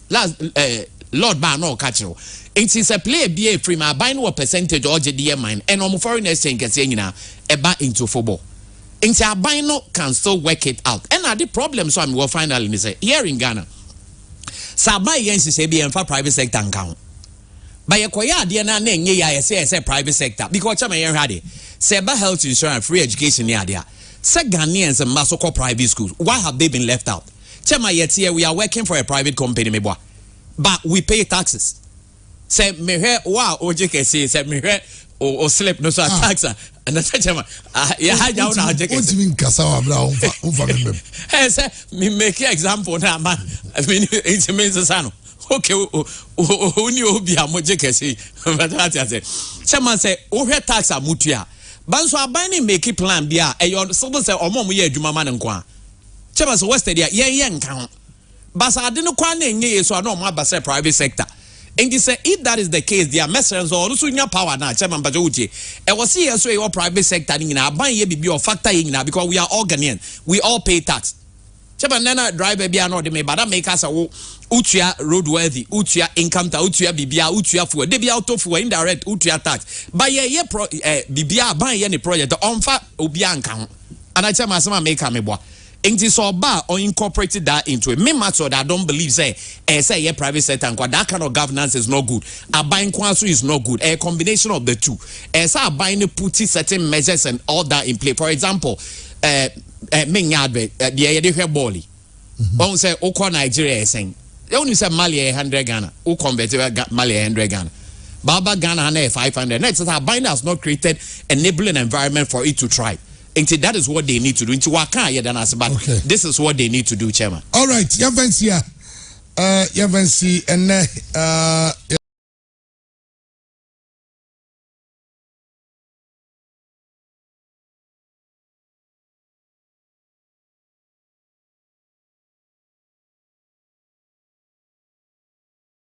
Lord Bano Catcho. It is a play be free my buying what percentage or JDM mine and on foreign exchange can say about into football. Into a bino can still work it out. And the problem so I'm will finally say here in Ghana. Sabai Yensi say be for private sector account. By a quiet dear na say private sector because I'm here had it. Seba health insurance free education near there. Say Ghanaians and Masoko private schools. Why have they been left out? Chema yet here we are working for a private company meboa. But we pay taxes. Say me here wow OJK say me here or slip no so tax and that's chema yeah how you know OJK what do you mean kasawa bra umfa hey say me make example na man I mean it means sano okay oni obi amojeke say but that say chema say o here tax amutua banso aban make plan bia e you so say omo ye adwuma man nko a chema so west there yen nka ho basa ade no kwa na enye yeso na omo abase private sector. And you say if that is the case, their messengers or also in your power now, Chairman Bajoji. And was here so your private sector in our buying ye be or factor in now because we are all Ghanaian. We all pay tax. Chairman Nana driver be no de me, but that make us a utia roadworthy, utia income ta utia bibia, utia fuel, they be out of fuel indirect utia tax. But ye bibia buying any project on fa ubianka. And I tell my son make me boy. And this all or incorporated that into it. Me matter that I don't believe say private sector and that kind of governance is not good. A buying council is not good. A combination of the two. As a buying putting certain measures and all that in play. For example, me nyadwe the idea boli. On say Oko Nigeria is saying. They only say Mali 100 Ghana. Who converted Mali 100 Ghana. Baba Ghana 500. Next, a buying has not created enabling environment for it to thrive. And that is what they need to do. Into Waka, but this is what they need to do, Chairman. All right, Yavansi, and